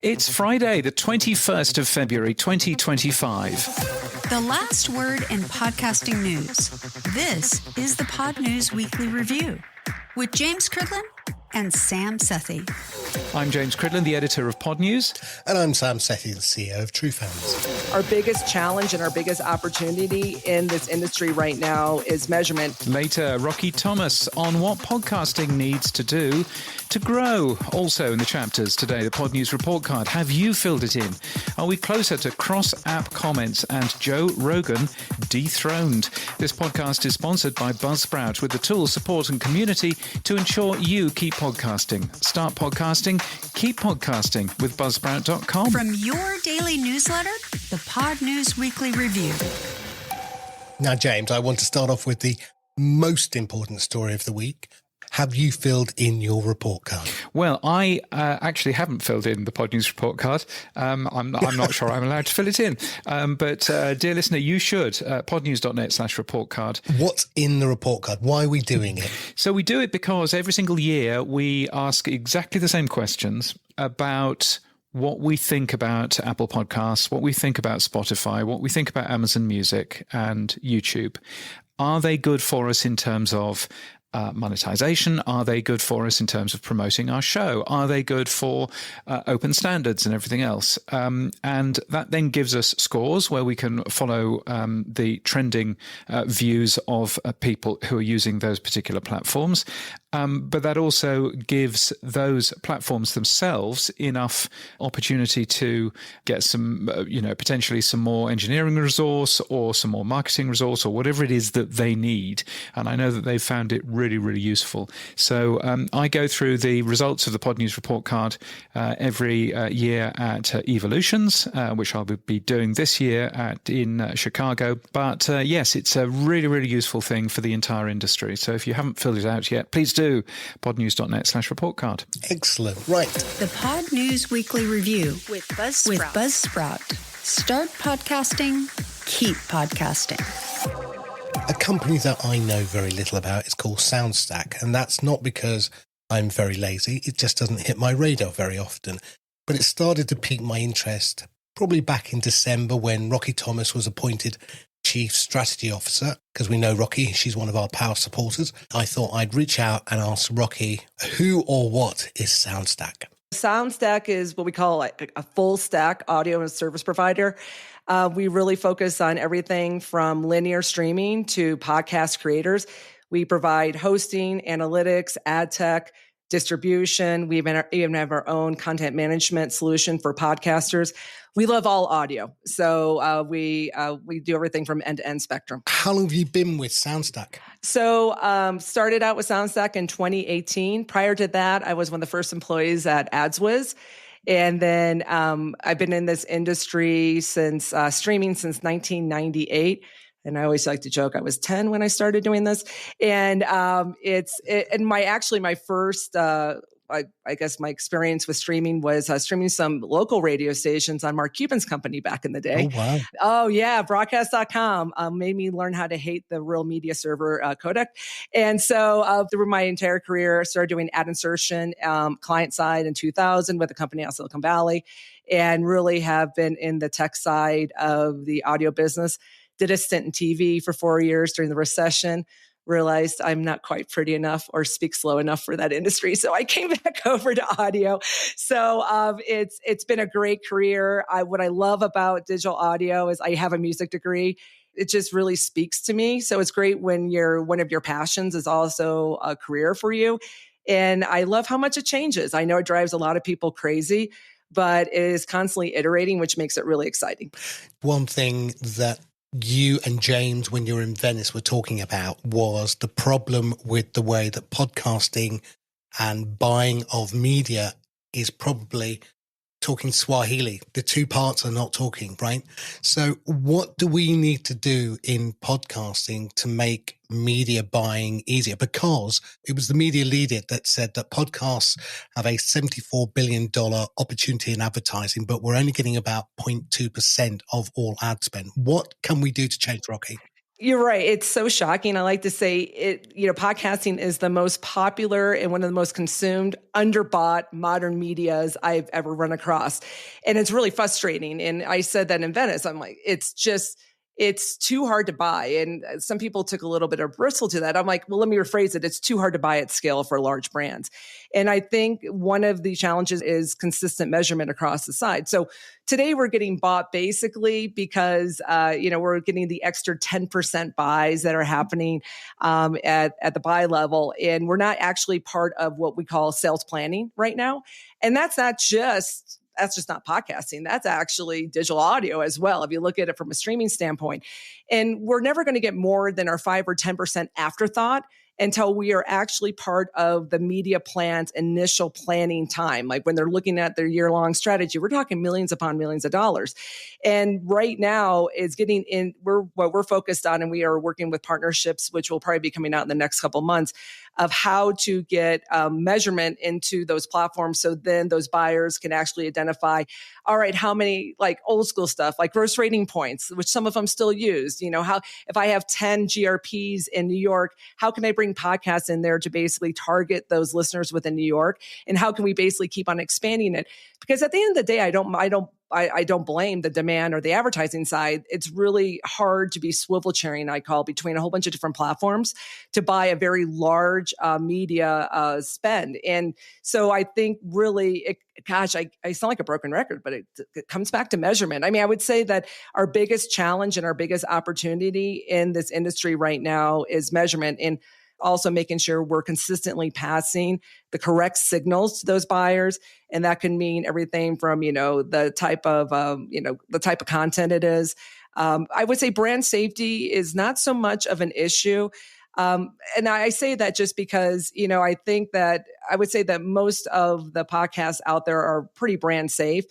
It's Friday, the 21st of February, 2025. The last word in podcasting news. This is the Pod News Weekly Review with James Cridland and Sam Sethi. I'm James Cridland, the editor of Pod News. And I'm Sam Sethi, the CEO of TrueFans. Our biggest challenge and our biggest opportunity in this industry right now is measurement. Later, Rockie Thomas on what podcasting needs to do to grow. Also in the chapters today, the Pod News report card. Have you filled it in? Are we closer to cross-app comments and Joe Rogan dethroned? This podcast is sponsored by Buzzsprout with the tools, support and community to ensure you keep podcasting. Start podcasting, keep podcasting with Buzzsprout.com. From your daily newsletter, the Pod News Weekly Review. Now, James, I want to start off with the most important story of the week. Have you filled in your report card? Well, I actually haven't filled in the Pod News report card. I'm not sure I'm allowed to fill it in. But dear listener, you should. podnews.net/report card. What's in the report card? Why are we doing it? So we do it because every single year we ask exactly the same questions about what we think about Apple Podcasts, what we think about Spotify, what we think about Amazon Music and YouTube. Are they good for us in terms of monetization? Are they good for us in terms of promoting our show? Are they good for open standards and everything else? And that then gives us scores where we can follow the trending views of people who are using those particular platforms. But that also gives those platforms themselves enough opportunity to get some, potentially some more engineering resource or some more marketing resource or whatever it is that they need. And I know that they've found it really, really useful. So I go through the results of the Pod News report card every year at Evolutions, which I'll be doing this year in Chicago. But yes, it's a really, really useful thing for the entire industry. So if you haven't filled it out yet, please do. podnews.net/report card. Excellent. Right. The Pod News Weekly Review with Buzzsprout. Start podcasting, keep podcasting. A company that I know very little about is called SoundStack, and that's not because I'm very lazy. It just doesn't hit my radar very often. But it started to pique my interest probably back in December when Rockie Thomas was appointed Chief Strategy Officer, because we know Rockie, she's one of our power supporters. I thought I'd reach out and ask Rockie, who or what is SoundStack? SoundStack is what we call a full stack audio and service provider. We really focus on everything from linear streaming to podcast creators. We provide hosting, analytics, ad tech, distribution. We even have our own content management solution for podcasters. We love all audio. So we do everything from end-to-end spectrum. How long have you been with SoundStack? So started out with SoundStack in 2018. Prior to that, I was one of the first employees at AdsWiz. And then I've been in this industry since streaming since 1998. And I always like to joke, I was 10 when I started doing this. And my first, I guess my experience with streaming was streaming some local radio stations on Mark Cuban's company back in the day. Oh, wow. Oh, yeah. Broadcast.com made me learn how to hate the real media server codec. And so through my entire career, I started doing ad insertion client side in 2000 with a company out of Silicon Valley, and really have been in the tech side of the audio business. Did a stint in TV for 4 years during the recession. Realized I'm not quite pretty enough or speak slow enough for that industry. So I came back over to audio. So it's been a great career. What I love about digital audio is I have a music degree. It just really speaks to me. So it's great when one of your passions is also a career for you. And I love how much it changes. I know it drives a lot of people crazy, but it is constantly iterating, which makes it really exciting. One thing that you and James, when you were in Venice, were talking about was the problem with the way that podcasting and buying of media is probably talking Swahili. The two parts are not talking, right? So what do we need to do in podcasting to make media buying easier? Because it was the media leader that said that podcasts have a $74 billion opportunity in advertising, but we're only getting about 0.2% of all ad spend. What can we do to change, Rockie? You're right. It's so shocking. I like to say podcasting is the most popular and one of the most consumed, underbought modern medias I've ever run across. And it's really frustrating. And I said that in Venice, I'm like, it's too hard to buy. And some people took a little bit of bristle to that. I'm like, well, let me rephrase it. It's too hard to buy at scale for large brands. And I think one of the challenges is consistent measurement across the side. So today we're getting bought basically because, we're getting the extra 10% buys that are happening at the buy level. And we're not actually part of what we call sales planning right now. And that's just not podcasting. That's actually digital audio as well, if you look at it from a streaming standpoint. And we're never going to get more than our 5 or 10% afterthought until we are actually part of the media plan's initial planning time. Like when they're looking at their year-long strategy, we're talking millions upon millions of dollars. And right now it's getting in, what we're focused on, and we are working with partnerships, which will probably be coming out in the next couple of months, of how to get measurement into those platforms. So then those buyers can actually identify, all right, how many, like old school stuff, like gross rating points, which some of them still use, how, if I have 10 GRPs in New York, how can I bring podcasts in there to basically target those listeners within New York? And how can we basically keep on expanding it? Because at the end of the day, I don't blame the demand or the advertising side. It's really hard to be swivel chairing, I call, between a whole bunch of different platforms to buy a very large media spend. And so I think really, I sound like a broken record, but it comes back to measurement. I mean, I would say that our biggest challenge and our biggest opportunity in this industry right now is measurement, and also making sure we're consistently passing the correct signals to those buyers. And that can mean everything from, the type of content it is. I would say brand safety is not so much of an issue. And I say that just because, I think that I would say that most of the podcasts out there are pretty brand safe.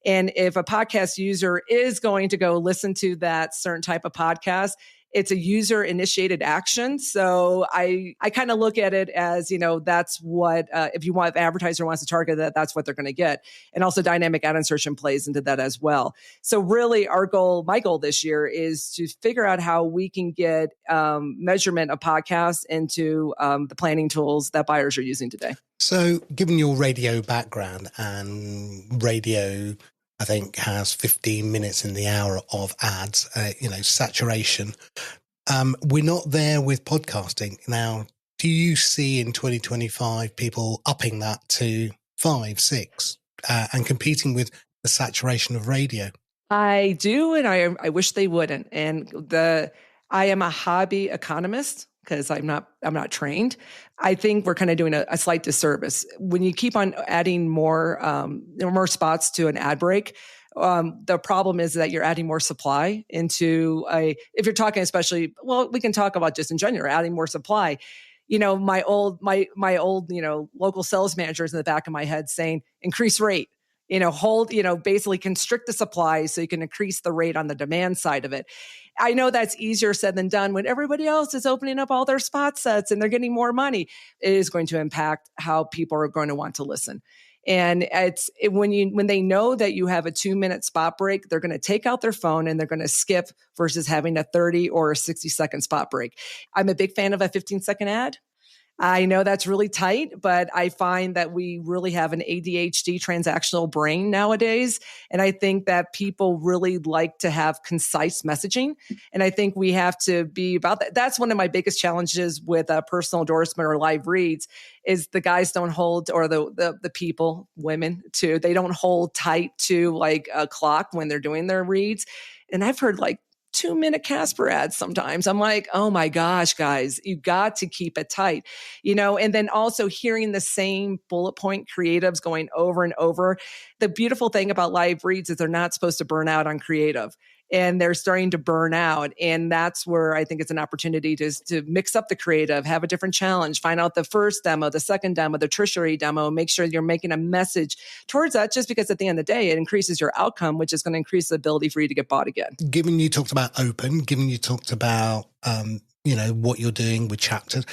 And if a podcast user is going to go listen to that certain type of podcast, it's a user initiated action. So I kind of look at it as, that's what, if an advertiser wants to target that, that's what they're going to get. And also dynamic ad insertion plays into that as well. So really my goal this year is to figure out how we can get measurement of podcasts into the planning tools that buyers are using today. So given your radio background, and radio, I think, has 15 minutes in the hour of ads, saturation. We're not there with podcasting. Now, do you see in 2025 people upping that to 5, 6 and competing with the saturation of radio? I do, and I wish they wouldn't. And I am a hobby economist because I'm not trained. I think we're kind of doing a slight disservice when you keep on adding more spots to an ad break. The problem is that you're adding more supply into if you're talking especially, well, we can talk about just in general, adding more supply. My old local sales managers in the back of my head saying, increase rate, basically constrict the supply so you can increase the rate on the demand side of it. I know that's easier said than done when everybody else is opening up all their spot sets and they're getting more money. It is going to impact how people are going to want to listen. And when they know that you have a 2-minute spot break, they're going to take out their phone and they're going to skip versus having a 30 or a 60-second spot break. I'm a big fan of a 15-second ad. I know that's really tight, but I find that we really have an ADHD transactional brain nowadays. And I think that people really like to have concise messaging. And I think we have to be about that. That's one of my biggest challenges with a personal endorsement or live reads is the guys don't hold, or the people, women too, they don't hold tight to like a clock when they're doing their reads. And I've heard like 2-minute Casper ads sometimes. I'm like, oh my gosh, guys, you got to keep it tight, and then also hearing the same bullet point creatives going over and over. The beautiful thing about live reads is they're not supposed to burn out on creative, and they're starting to burn out. And that's where I think it's an opportunity to mix up the creative, have a different challenge, find out the first demo, the second demo, the tertiary demo, make sure you're making a message towards that, just because at the end of the day, it increases your outcome, which is going to increase the ability for you to get bought again. Given you talked about open, given you talked about, what you're doing with chapters,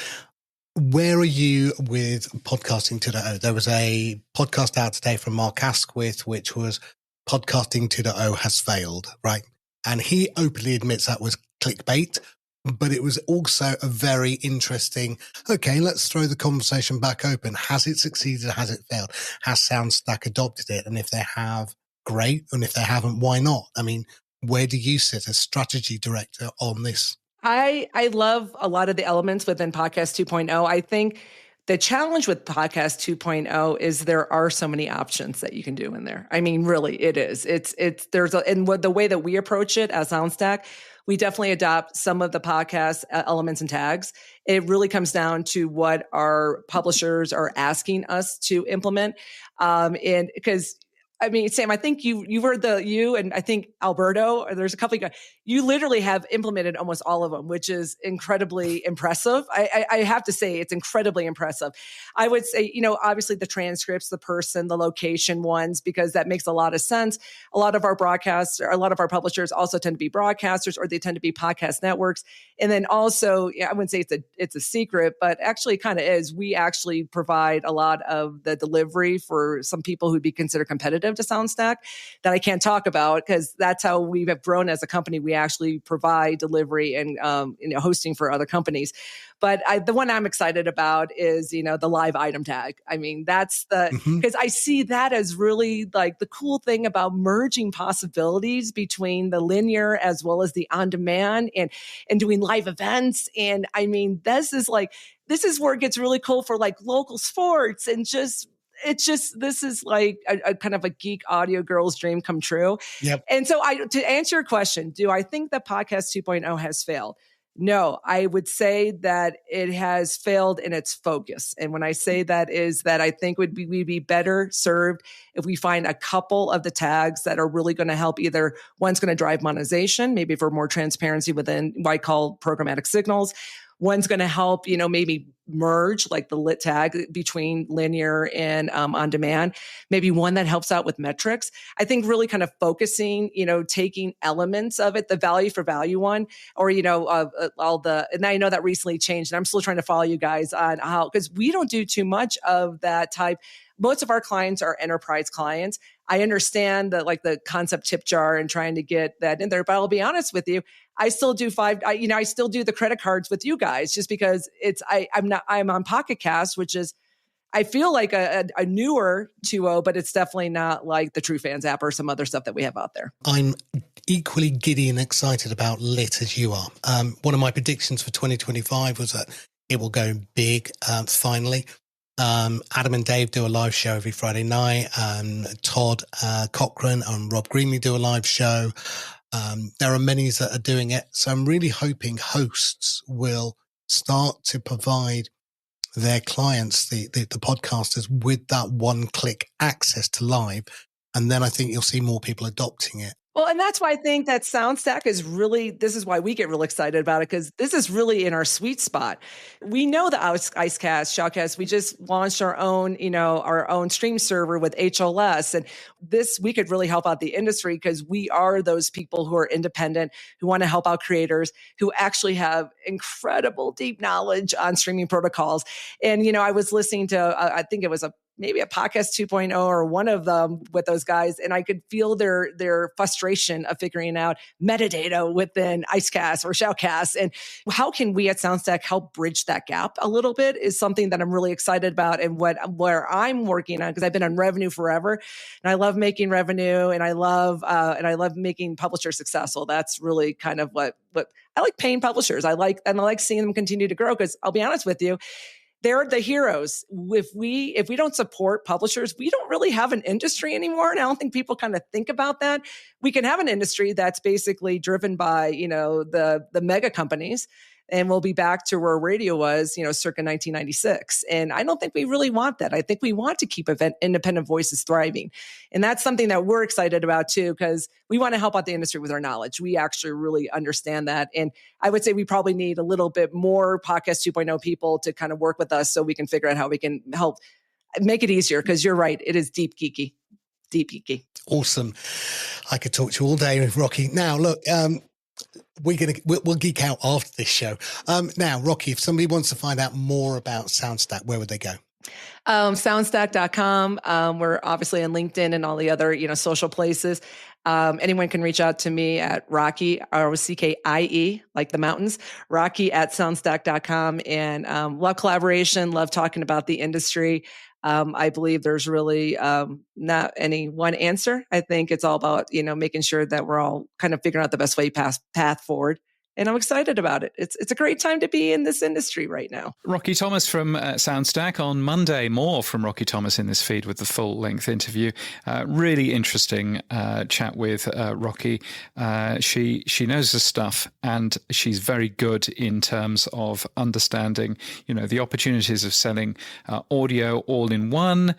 where are you with podcasting 2.0? There was a podcast out today from Mark Asquith, which was podcasting 2.0 has failed, right? And he openly admits that was clickbait. but it was also a very interesting, okay, let's throw the conversation back open. Has it succeeded? Has it failed? Has SoundStack adopted it? And if they have, great. And if they haven't, why not? I mean, where do you sit as strategy director on this? I love a lot of the elements within Podcast 2.0. I think the challenge with Podcast 2.0 is there are so many options that you can do in there. I mean, really, it is. And the way that we approach it as SoundStack, we definitely adopt some of the podcast elements and tags. It really comes down to what our publishers are asking us to implement. And because I mean, Sam, I think you heard you and I think Alberto, or there's a couple of guys, you literally have implemented almost all of them, which is incredibly impressive. I have to say it's incredibly impressive. I would say, obviously the transcripts, the person, the location ones, because that makes a lot of sense. A lot of our broadcasts, or a lot of our publishers also tend to be broadcasters, or they tend to be podcast networks. And then also, I wouldn't say it's a secret, but actually it kind of is. We actually provide a lot of the delivery for some people who'd be considered competitive to SoundStack that I can't talk about, because that's how we have grown as a company. We actually provide delivery and hosting for other companies. But the one I'm excited about is, the live item tag. I mean, that's because I see that as really like the cool thing about merging possibilities between the linear as well as the on-demand and doing live events. And I mean, this is where it gets really cool for like local sports and this is like a kind of a geek audio girl's dream come true. Yep. And so to answer your question, do I think that Podcast 2.0 has failed? No, I would say that it has failed in its focus. And when I say that is that I think we'd be better served if we find a couple of the tags that are really going to help. Either one's going to drive monetization, maybe for more transparency within what I call programmatic signals. One's going to help, maybe merge like the lit tag between linear and on demand. Maybe one that helps out with metrics. I think really kind of focusing, taking elements of it, the value for value one, or, all the, and I know that recently changed and I'm still trying to follow you guys on how, because we don't do too much of that type. Most of our clients are enterprise clients. I understand that like the concept tip jar and trying to get that in there, but I'll be honest with you. I still do I still do the credit cards with you guys just because I'm on Pocket Cast, which is, I feel like a newer 2.0, but it's definitely not like the True Fans app or some other stuff that we have out there. I'm equally giddy and excited about Lit as you are. One of my predictions for 2025 was that it will go big finally. Adam and Dave do a live show every Friday night. Todd Cochran and Rob Greenlee do a live show. There are many that are doing it. So I'm really hoping hosts will start to provide their clients, the podcasters, with that one-click access to live. And then I think you'll see more people adopting it. Well, and that's why I think that SoundStack is really, this is why we get real excited about it, because this is really in our sweet spot. We know the Icecast, Shoutcast, we just launched our own stream server with HLS. And we could really help out the industry because we are those people who are independent, who want to help out creators, who actually have incredible deep knowledge on streaming protocols. And, I was listening to, I think it was maybe a Podcast 2.0 or one of them with those guys. And I could feel their frustration of figuring out metadata within Icecast or Shoutcast. And how can we at SoundStack help bridge that gap a little bit is something that I'm really excited about and where I'm working on, because I've been on revenue forever and I love making revenue and I love making publishers successful. That's really kind of what I like paying publishers. I like seeing them continue to grow, because I'll be honest with you, they're the heroes. If we don't support publishers, we don't really have an industry anymore. And I don't think people kind of think about that. We can have an industry that's basically driven by, the mega companies. And we'll be back to where radio was, circa 1996. And I don't think we really want that. I think we want to keep independent voices thriving. And that's something that we're excited about too, because we want to help out the industry with our knowledge. We actually really understand that. And I would say we probably need a little bit more Podcast 2.0 people to kind of work with us so we can figure out how we can help make it easier. Because you're right, it is deep geeky. Awesome. I could talk to you all day with Rockie. Now, look, we'll geek out after this show. Now, Rockie, if somebody wants to find out more about SoundStack, where would they go? SoundStack.com. We're obviously on LinkedIn and all the other, social places. Anyone can reach out to me at Rockie, ROCKIE, like the mountains, Rockie at SoundStack.com. And love collaboration, love talking about the industry. I believe there's really not any one answer. I think it's all about, making sure that we're all kind of figuring out the best way path forward. And I'm excited about it. It's a great time to be in this industry right now. Rockie Thomas from SoundStack. On Monday, more from Rockie Thomas in this feed with the full-length interview. Really interesting chat with Rockie. She knows her stuff, and she's very good in terms of understanding, the opportunities of selling audio all in one,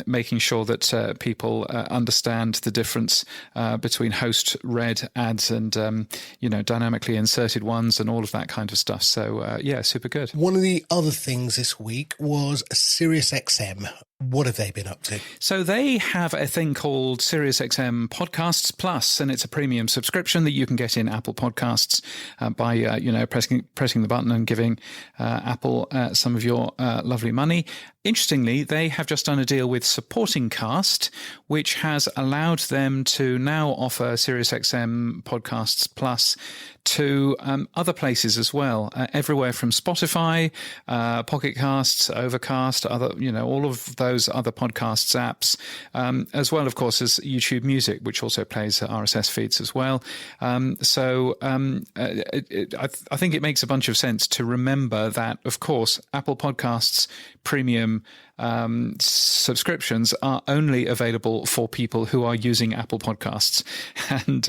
making sure that people understand the difference between host-read ads and, dynamically inserted ones and all of that kind of stuff. So, super good. One of the other things this week was SiriusXM. What have they been up to? So they have a thing called SiriusXM Podcasts Plus, and it's a premium subscription that you can get in Apple Podcasts by, pressing the button and giving Apple some of your lovely money. Interestingly, they have just done a deal with Supporting Cast, which has allowed them to now offer SiriusXM Podcasts Plus to other places as well, everywhere from Spotify, Pocket Casts, Overcast, all of those other podcasts apps, as well, of course, as YouTube Music, which also plays RSS feeds as well. I think it makes a bunch of sense to remember that, of course, Apple Podcasts Premium subscriptions are only available for people who are using Apple Podcasts. And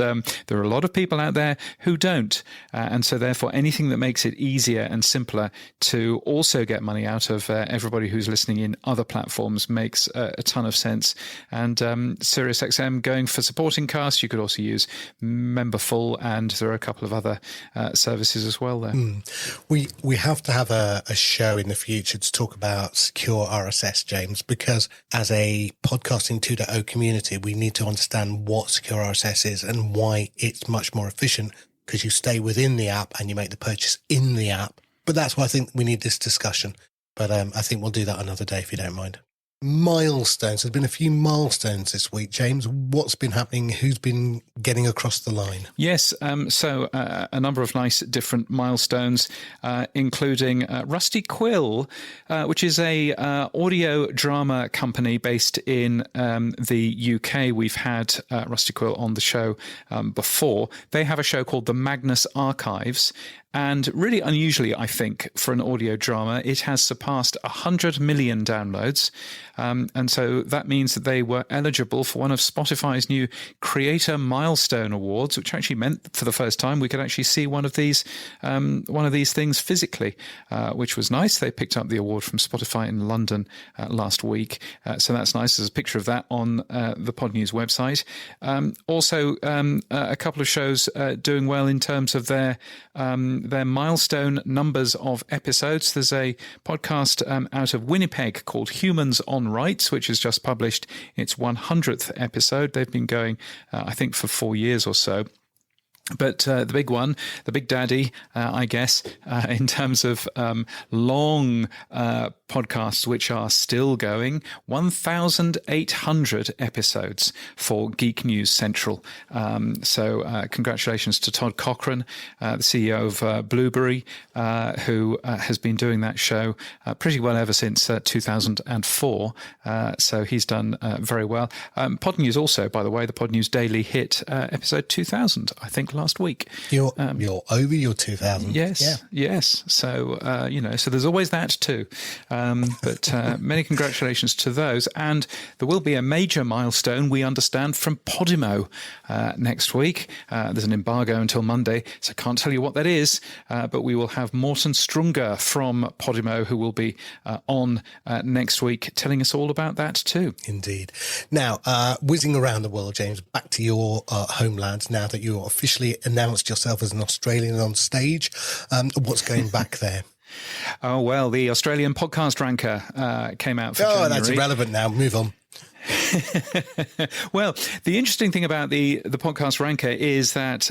there are a lot of people out there who don't. And so therefore, anything that makes it easier and simpler to also get money out of everybody who's listening in other platforms makes a ton of sense. And SiriusXM going for Supporting Cast, you could also use Memberful, and there are a couple of other services as well there. We have to have a show in the future to talk about secure RSS, James, because as a podcasting 2.0 community, we need to understand what secure RSS is and why it's much more efficient, because you stay within the app and you make the purchase in the app. But that's why I think we need this discussion. But I think we'll do that another day if you don't mind. Milestones. There's been a few milestones this week, James. What's been happening? Who's been getting across the line? Yes, so a number of nice different milestones, including Rusty Quill, which is a audio drama company based in the UK. We've had Rusty Quill on the show before. They have a show called The Magnus Archives. And really unusually, I think, for an audio drama, it has surpassed 100 million downloads. And so that means that they were eligible for one of Spotify's new Creator Milestone Awards, which actually meant for the first time we could actually see one of these things physically, which was nice. They picked up the award from Spotify in London last week. So that's nice. There's a picture of that on the Pod News website. Also, a couple of shows doing well in terms of their milestone numbers of episodes. There's a podcast out of Winnipeg called Humans on Rights, which has just published its 100th episode. They've been going, I think, for 4 years or so. But the big one, the big daddy, I guess, in terms of long podcasts which are still going, 1,800 episodes for Geek News Central. So congratulations to Todd Cochran, the CEO of Blueberry, who has been doing that show pretty well ever since 2004. So he's done very well. Pod News also, by the way, the Pod News Daily hit episode 2000, I think, last week. You're over your 2000. Yes. So, so there's always that too. But many congratulations to those. And there will be a major milestone, we understand, from Podimo next week. There's an embargo until Monday, so I can't tell you what that is. But we will have Morten Strunger from Podimo, who will be on next week, telling us all about that too. Indeed. Now, whizzing around the world, James, back to your homeland, now that you're officially announced yourself as an Australian on stage. What's going back there? Oh, well, the Australian podcast ranker came out for January. That's irrelevant now. Move on. Well, the interesting thing about the podcast ranker is that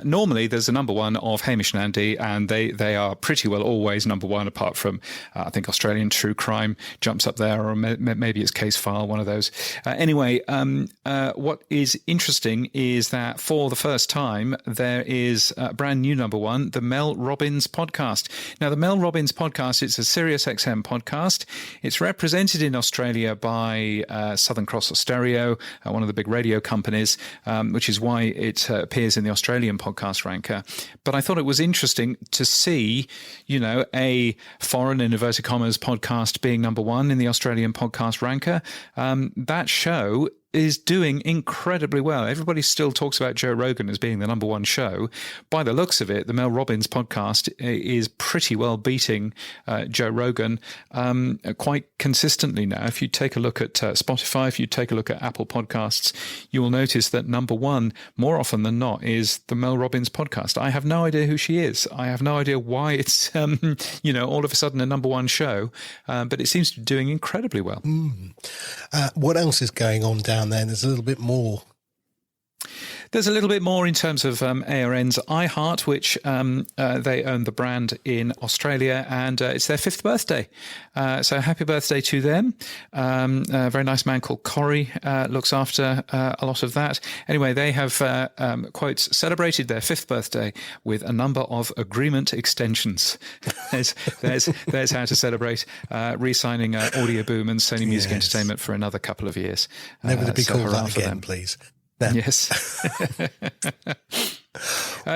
normally there's a number one of Hamish and Andy, and they are pretty well always number one, apart from I think Australian True Crime jumps up there, or maybe it's Case File, one of those. Anyway, what is interesting is that for the first time there is a brand new number one, the Mel Robbins podcast. Now, the Mel Robbins podcast, it's a Sirius XM podcast. It's represented in Australia by Southern Cross Stereo, one of the big radio companies, which is why it appears in the Australian podcast ranker. But I thought it was interesting to see, a foreign, in inverted commas, podcast being number one in the Australian podcast ranker. That show is doing incredibly well. Everybody still talks about Joe Rogan as being the number one show. By the looks of it, the Mel Robbins podcast is pretty well beating Joe Rogan quite consistently now. If you take a look at Spotify, if you take a look at Apple Podcasts, you will notice that number one, more often than not, is the Mel Robbins podcast. I have no idea who she is. I have no idea why it's, all of a sudden a number one show, but it seems to be doing incredibly well. What else is going on down there? There's a little bit more. There's a little bit more in terms of ARN's iHeart, which they own the brand in Australia, and it's their 5th birthday. So happy birthday to them. A very nice man called Corey looks after a lot of that. Anyway, they have, quotes, celebrated their 5th birthday with a number of agreement extensions. there's how to celebrate re-signing Audio Boom and Sony Music Entertainment for another couple of years. Never to be called that again, please. Yeah. Yes.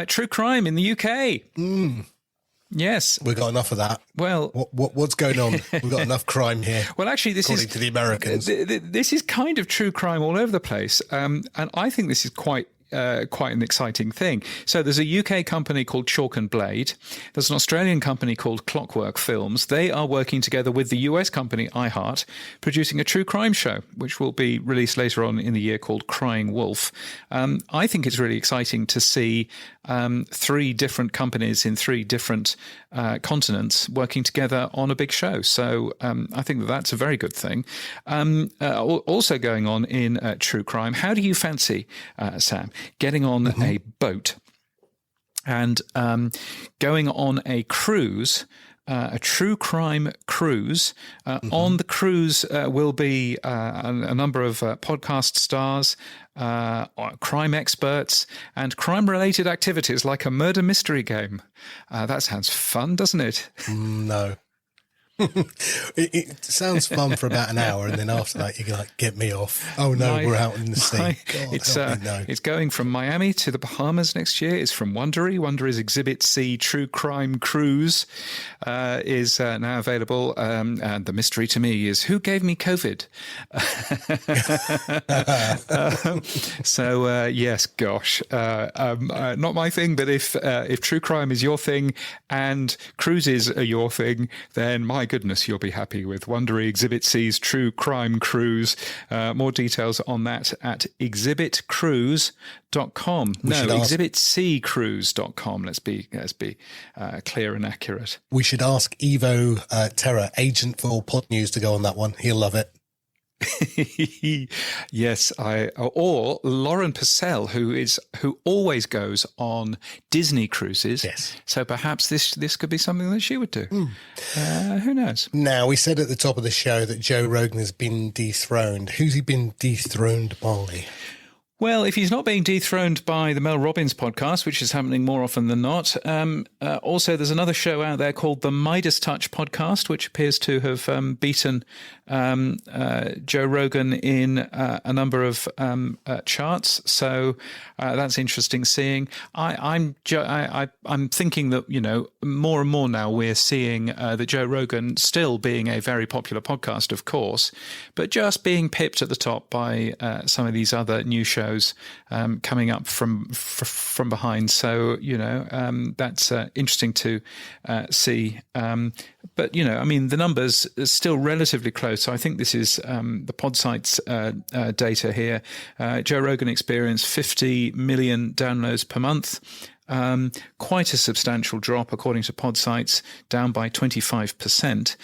True crime in the UK. Yes. We've got enough of that. Well, what's going on? We've got enough crime here. Well, actually, according to the Americans. This is kind of true crime all over the place. And I think this is quite an exciting thing. So there's a UK company called Chalk and Blade. There's an Australian company called Clockwork Films. They are working together with the US company iHeart, producing a true crime show, which will be released later on in the year, called Crying Wolf. I think it's really exciting to see 3 different companies in 3 different continents working together on a big show. So I think that's a very good thing. Also going on in true crime, how do you fancy, Sam, getting on a boat and going on a cruise, a true crime cruise? On the cruise will be a number of podcast stars, crime experts, and crime-related activities like a murder mystery game. That sounds fun, doesn't it? No. It sounds fun for about an hour, and then after that you're like, get me off. Oh no, we're out in the sea. It's going from Miami to the Bahamas next year. It's from Wondery's Exhibit C True Crime Cruise is now available, and the mystery to me is who gave me COVID. Yes, gosh, not my thing, but if true crime is your thing and cruises are your thing, then my goodness, you'll be happy with Wondery Exhibit C's True Crime Cruise. More details on that at exhibitcruise.com. exhibitccruise.com. Let's be clear and accurate. We should ask Evo Terra, agent for Pod News, to go on that one. He'll love it. Yes, or Lauren Purcell, who always goes on Disney cruises. Yes. So perhaps this could be something that she would do. Who knows? Now, we said at the top of the show that Joe Rogan has been dethroned. Who's he been dethroned by? Well, if he's not being dethroned by the Mel Robbins podcast, which is happening more often than not, also there's another show out there called the Midas Touch podcast, which appears to have beaten Joe Rogan in a number of charts. So that's interesting seeing. I'm thinking that, more and more now we're seeing that Joe Rogan still being a very popular podcast, of course, but just being pipped at the top by some of these other new shows coming up from behind. So, that's interesting to see. But, the numbers are still relatively close. So I think this is the Podsight's data here. Joe Rogan experienced 50 million downloads per month. quite a substantial drop, according to Podsights, down by 25%,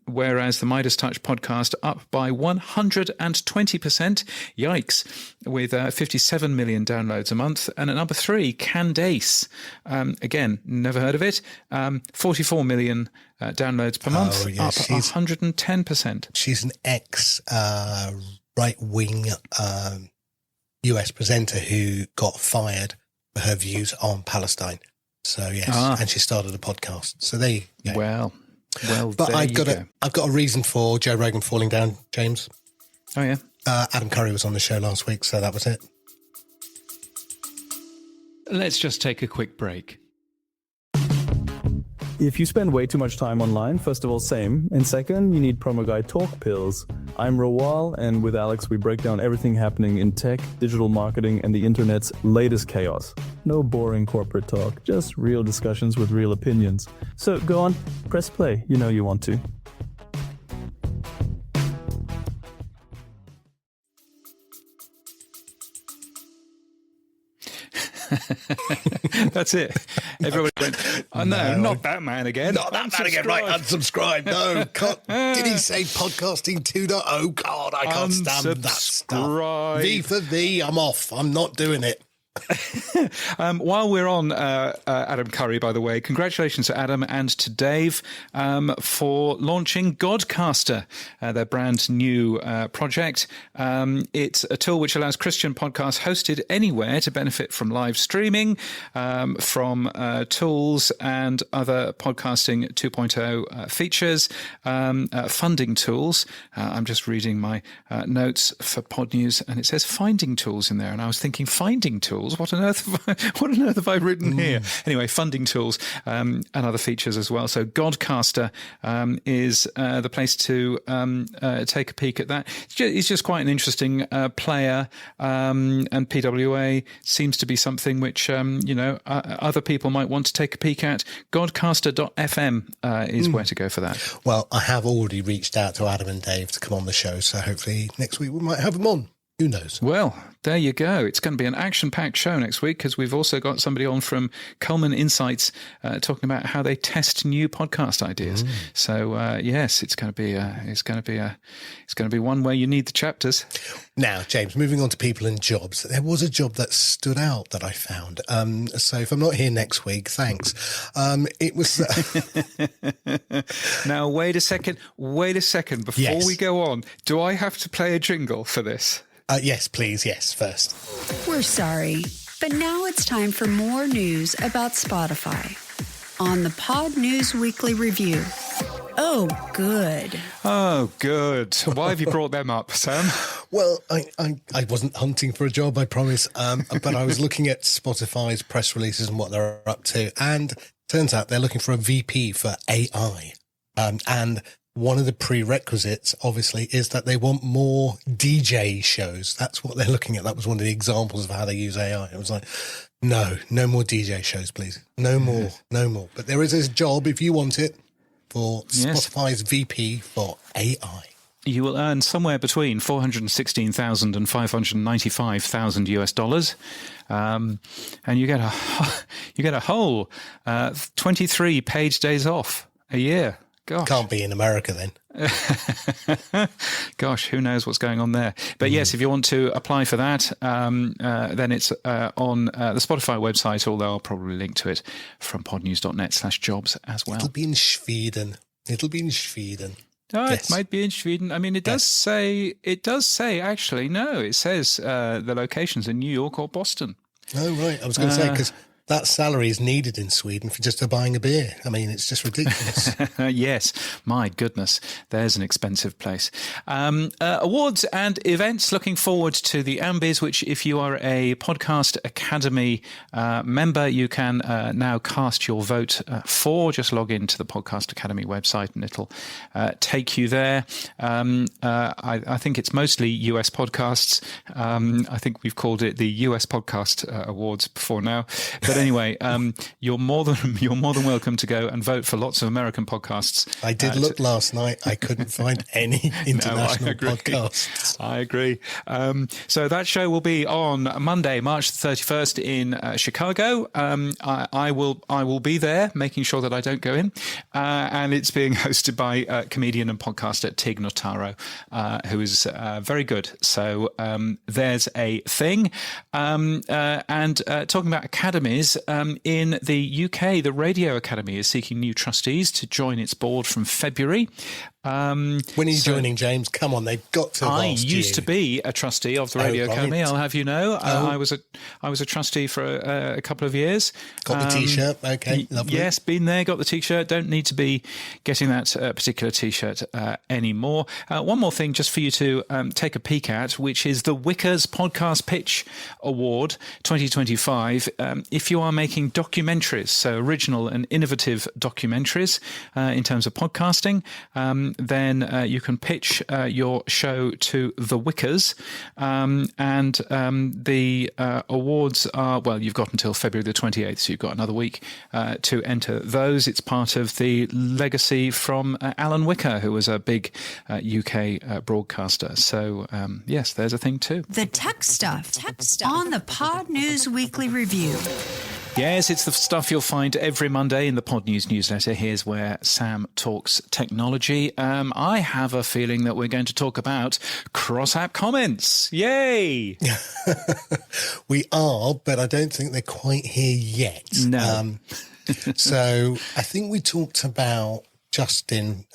whereas the Midas Touch podcast up by 120%. Yikes, with 57 million downloads a month. And at number 3, Candace. Again, never heard of it. 44 million downloads per month, up 110%. She's an right-wing US presenter who got fired for her views on Palestine. So, yes, and she started a podcast. So there you go. Well, but I've got a reason for Joe Rogan falling down, James. Oh, yeah? Adam Curry was on the show last week, so that was it. Let's just take a quick break. If you spend way too much time online, first of all, same. And second, you need promo guide talk pills. I'm Rawal, and with Alex, we break down everything happening in tech, digital marketing, and the internet's latest chaos. No boring corporate talk, just real discussions with real opinions. So go on, press play. You know you want to. That's it. Everybody went, oh, no, not that man again. Not that man again. Right, unsubscribe. No, did he say podcasting 2.0? Oh, God, I can't stand that stuff. V for V, I'm off. I'm not doing it. While we're on Adam Curry, by the way, congratulations to Adam and to Dave for launching Godcaster, their brand new project. It's a tool which allows Christian podcasts hosted anywhere to benefit from live streaming, from tools and other podcasting 2.0 features, funding tools. I'm just reading my notes for Pod News, and it says finding tools in there, and I was thinking finding tools. What on earth have I written here? Anyway, funding tools and other features as well. So Godcaster is the place to take a peek at that. It's just quite an interesting player, and PWA seems to be something which other people might want to take a peek at. Godcaster.fm is where to go for that. Well, I have already reached out to Adam and Dave to come on the show, so hopefully next week we might have them on. Who knows? Well, there you go. It's going to be an action-packed show next week because we've also got somebody on from Cullman Insights talking about how they test new podcast ideas. So yes, it's going to be one where you need the chapters. Now, James, moving on to people and jobs. There was a job that stood out that I found. So if I'm not here next week, thanks. It was. Now, wait a second. Before we go on, do I have to play a jingle for this? Yes, please. Yes, first. We're sorry, but now it's time for more news about Spotify on the Pod News Weekly Review. Oh, good. Oh, good. Why have you brought them up, Sam? Well, I wasn't hunting for a job, I promise, but I was looking at Spotify's press releases and what they're up to, and turns out they're looking for a VP for AI. And one of the prerequisites, obviously, is that they want more DJ shows. That's what they're looking at. That was one of the examples of how they use AI. It was like, no more DJ shows, please. No more. But there is a job, if you want it, for Spotify's VP for AI. You will earn somewhere between $416,000 and $595,000 US, and you get a whole 23 page days off a year. Gosh. Can't be in America then. Gosh, who knows what's going on there. But yes, if you want to apply for that, then it's on the Spotify website, although I'll probably link to it from podnews.net/jobs as well. It'll be in Sweden. Oh, yes. It might be in Sweden. I mean, it does say, actually, no, it says the locations in New York or Boston. Oh, right. I was going to say, because that salary is needed in Sweden for just buying a beer. I mean, it's just ridiculous. Yes, my goodness, there's an expensive place. Awards and events. Looking forward to the AMBIs, which if you are a Podcast Academy member, you can now cast your vote for. Just log into the Podcast Academy website and it'll take you there. I think it's mostly US podcasts. I think we've called it the US Podcast Awards before now. But anyway, you're more than welcome to go and vote for lots of American podcasts. I did look last night. I couldn't find any international podcasts. I agree. So that show will be on Monday, March 31st in Chicago. I will be there, making sure that I don't go in. And it's being hosted by comedian and podcaster Tig Notaro, who is very good. So there's a thing. And talking about academies, in the UK, the Radio Academy is seeking new trustees to join its board from February. When are you joining, James? Come on, they've got to. I used to be a trustee of the Radio Academy. I'll have you know, I was a trustee for a couple of years. Got the T-shirt, okay, lovely. Yes, been there, got the T-shirt. Don't need to be getting that particular T-shirt anymore. One more thing, just for you to take a peek at, which is the Wickers Podcast Pitch Award 2025. If you are making documentaries, so original and innovative documentaries in terms of podcasting, then you can pitch your show to the Wickers, and the awards are, well, you've got until February the 28th, so you've got another week to enter those. It's part of the legacy from Alan Wicker, who was a big UK broadcaster. So yes, there's a thing too. The tech stuff on the Pod News Weekly Review. Yes, it's the stuff you'll find every Monday in the Pod News newsletter. Here's where Sam talks technology. I have a feeling that we're going to talk about cross-app comments. Yay! We are, but I don't think they're quite here yet. No. So I think we talked about Justin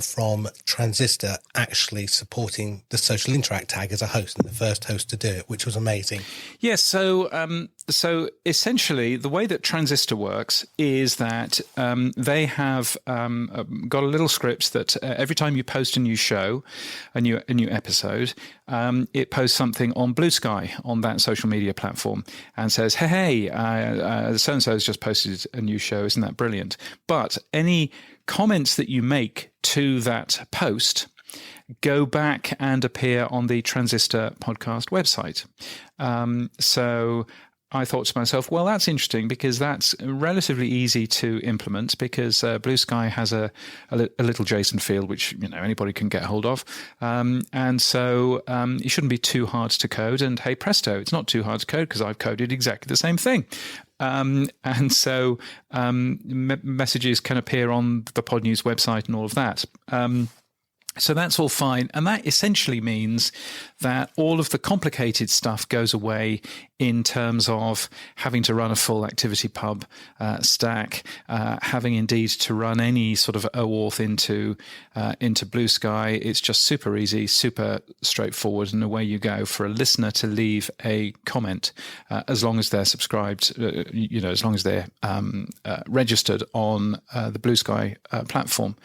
from Transistor actually supporting the Social Interact tag as a host, and the first host to do it, which was amazing. Yes, so essentially the way that Transistor works is that they have got a little script that every time you post a new show, a new episode, it posts something on Blue Sky on that social media platform and says, hey, so-and-so has just posted a new show. Isn't that brilliant? But any comments that you make to that post go back and appear on the Transistor podcast website. So I thought to myself, well, that's interesting because that's relatively easy to implement because Blue Sky has a little JSON field which anybody can get hold of, and so it shouldn't be too hard to code. And hey presto, it's not too hard to code because I've coded exactly the same thing. And so messages can appear on the Pod News website and all of that. So that's all fine. And that essentially means that all of the complicated stuff goes away in terms of having to run a full ActivityPub stack, having indeed to run any sort of OAuth into Blue Sky. It's just super easy, super straightforward, and away you go for a listener to leave a comment as long as they're subscribed, as long as they're registered on the Blue Sky platform.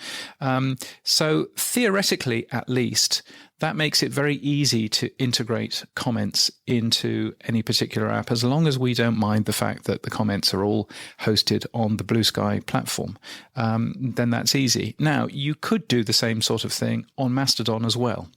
So theoretically, at least, that makes it very easy to integrate comments into any particular app, as long as we don't mind the fact that the comments are all hosted on the Blue Sky platform. Then that's easy. Now, you could do the same sort of thing on Mastodon as well.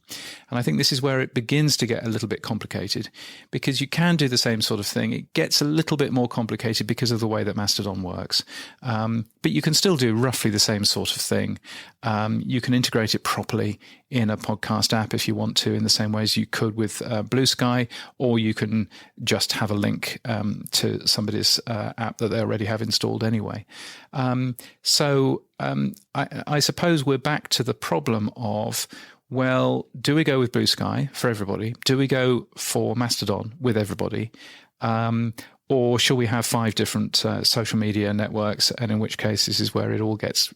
And I think this is where it begins to get a little bit complicated, because you can do the same sort of thing. It gets a little bit more complicated because of the way that Mastodon works. But you can still do roughly the same sort of thing. You can integrate it properly in a podcast app if you want to, in the same way as you could with Blue Sky, or you can just have a link to somebody's app that they already have installed anyway. So I suppose we're back to the problem of, well, do we go with Blue Sky for everybody? Do we go for Mastodon with everybody? Or shall we have 5 different social media networks? And in which case, this is where it all gets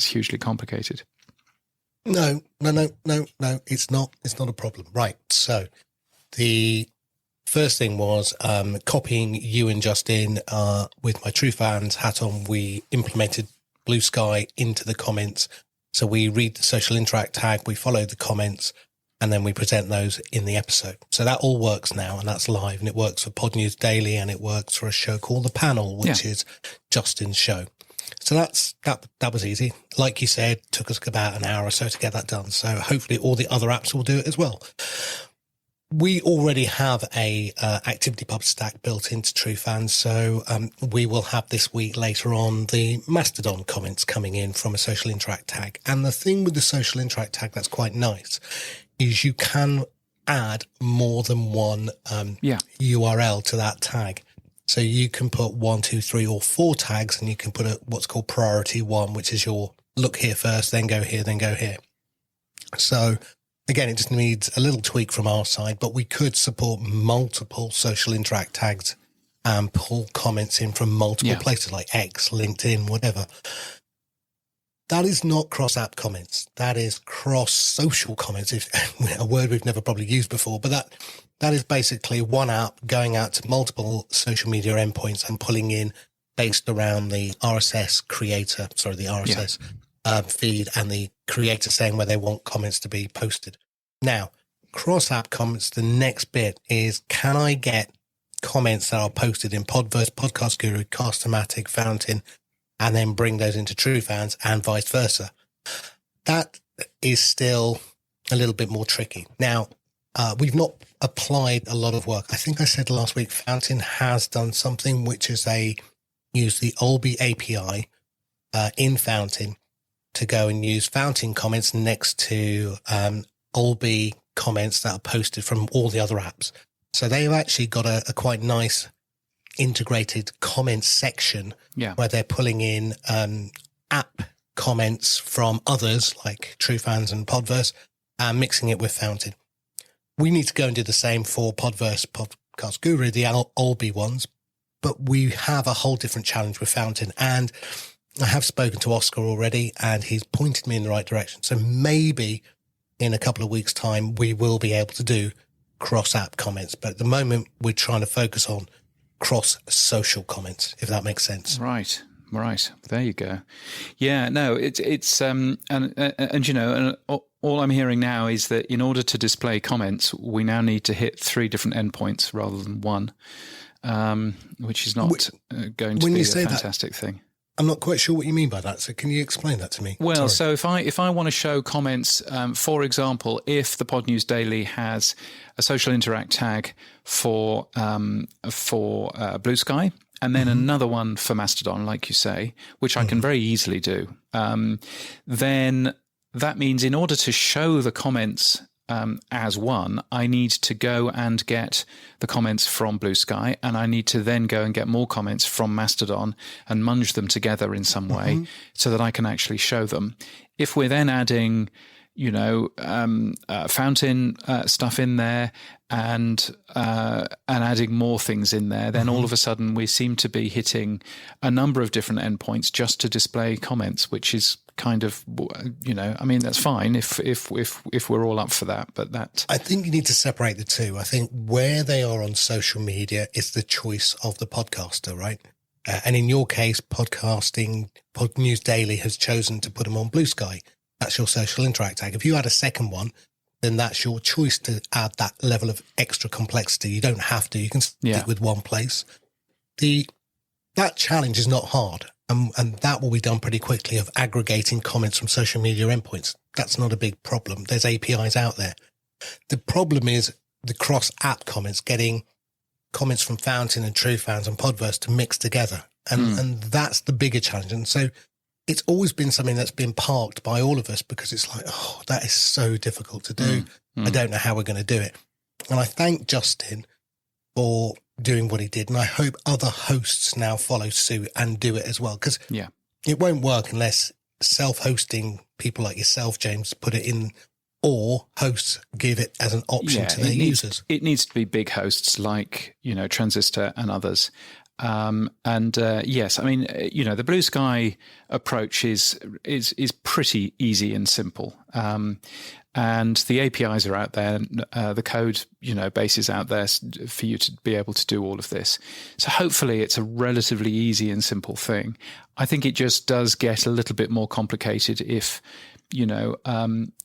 hugely complicated. No. It's not a problem. Right. So the first thing was copying you and Justin with my True Fans hat on. We implemented Blue Sky into the comments. So we read the Social Interact tag, we follow the comments, and then we present those in the episode. So that all works now, and that's live, and it works for Pod News Daily, and it works for a show called The Panel, which is Justin's show. So that was easy. Like you said, took us about an hour or so to get that done. So hopefully all the other apps will do it as well. We already have a ActivityPub stack built into TrueFans, so we will have this week later on the Mastodon comments coming in from a social interact tag. And the thing with the social interact tag that's quite nice is you can add more than one URL to that tag. So you can put 1, 2, 3, or 4 tags, and you can put what's called priority 1, which is your look here first, then go here, then go here. So again, it just needs a little tweak from our side, but we could support multiple social interact tags and pull comments in from multiple places like X, LinkedIn, whatever. That is not cross-app comments. That is cross-social comments, if a word we've never probably used before. But that is basically one app going out to multiple social media endpoints and pulling in based around the RSS feed and the creator saying where they want comments to be posted. Now, cross-app comments, the next bit is, can I get comments that are posted in Podverse, Podcast Guru, Cast-O-Matic, Fountain, and then bring those into TrueFans and vice versa? That is still a little bit more tricky. Now, we've not applied a lot of work. I think I said last week, Fountain has done something, which is use the Olby API in Fountain to go and use Fountain comments next to Olby comments that are posted from all the other apps. So they've actually got a quite nice integrated comments section where they're pulling in app comments from others like TrueFans and Podverse and mixing it with Fountain. We need to go and do the same for Podverse, Podcast Guru, the Olby ones, but we have a whole different challenge with Fountain. And I have spoken to Oscar already, and he's pointed me in the right direction. So maybe in a couple of weeks' time, we will be able to do cross-app comments. But at the moment, we're trying to focus on cross-social comments, if that makes sense. Right. There you go. Yeah, no, it's and you know, and all I'm hearing now is that in order to display comments, we now need to hit 3 different endpoints rather than 1, which is not going to be a fantastic thing. I'm not quite sure what you mean by that. So can you explain that to me? Well, so if I want to show comments, for example, if the Pod News Daily has a social interact tag for Blue Sky, and then another one for Mastodon, like you say, which I can very easily do, then that means in order to show the comments as one, I need to go and get the comments from Blue Sky, and I need to then go and get more comments from Mastodon and munge them together in some way so that I can actually show them. If we're then adding, you know, Fountain stuff in there and adding more things in there, then all of a sudden we seem to be hitting a number of different endpoints just to display comments, which is kind of, you know, I mean, that's fine if we're all up for that, but that, I think you need to separate the two. I think where they are on social media is the choice of the podcaster, right? And in your case, podcasting, Pod News Daily has chosen to put them on Blue Sky. That's your social interact tag. If you add a second one, then that's your choice to add that level of extra complexity. You don't have to. You can stick with one place. That challenge is not hard. And that will be done pretty quickly, of aggregating comments from social media endpoints. That's not a big problem. There's APIs out there. The problem is the cross-app comments, getting comments from Fountain and TrueFans and Podverse to mix together. And that's the bigger challenge. And so it's always been something that's been parked by all of us because it's like, oh, that is so difficult to do. I don't know how we're going to do it. And I thank Justin for doing what he did. And I hope other hosts now follow suit and do it as well. Because it won't work unless self-hosting people like yourself, James, put it in, or hosts give it as an option to their users. It needs to be big hosts like, you know, Transistor and others. Yes, I mean, you know, the Blue Sky approach is pretty easy and simple. And the APIs are out there, the code, you know, base is out there for you to be able to do all of this. So hopefully it's a relatively easy and simple thing. I think it just does get a little bit more complicated if, you know,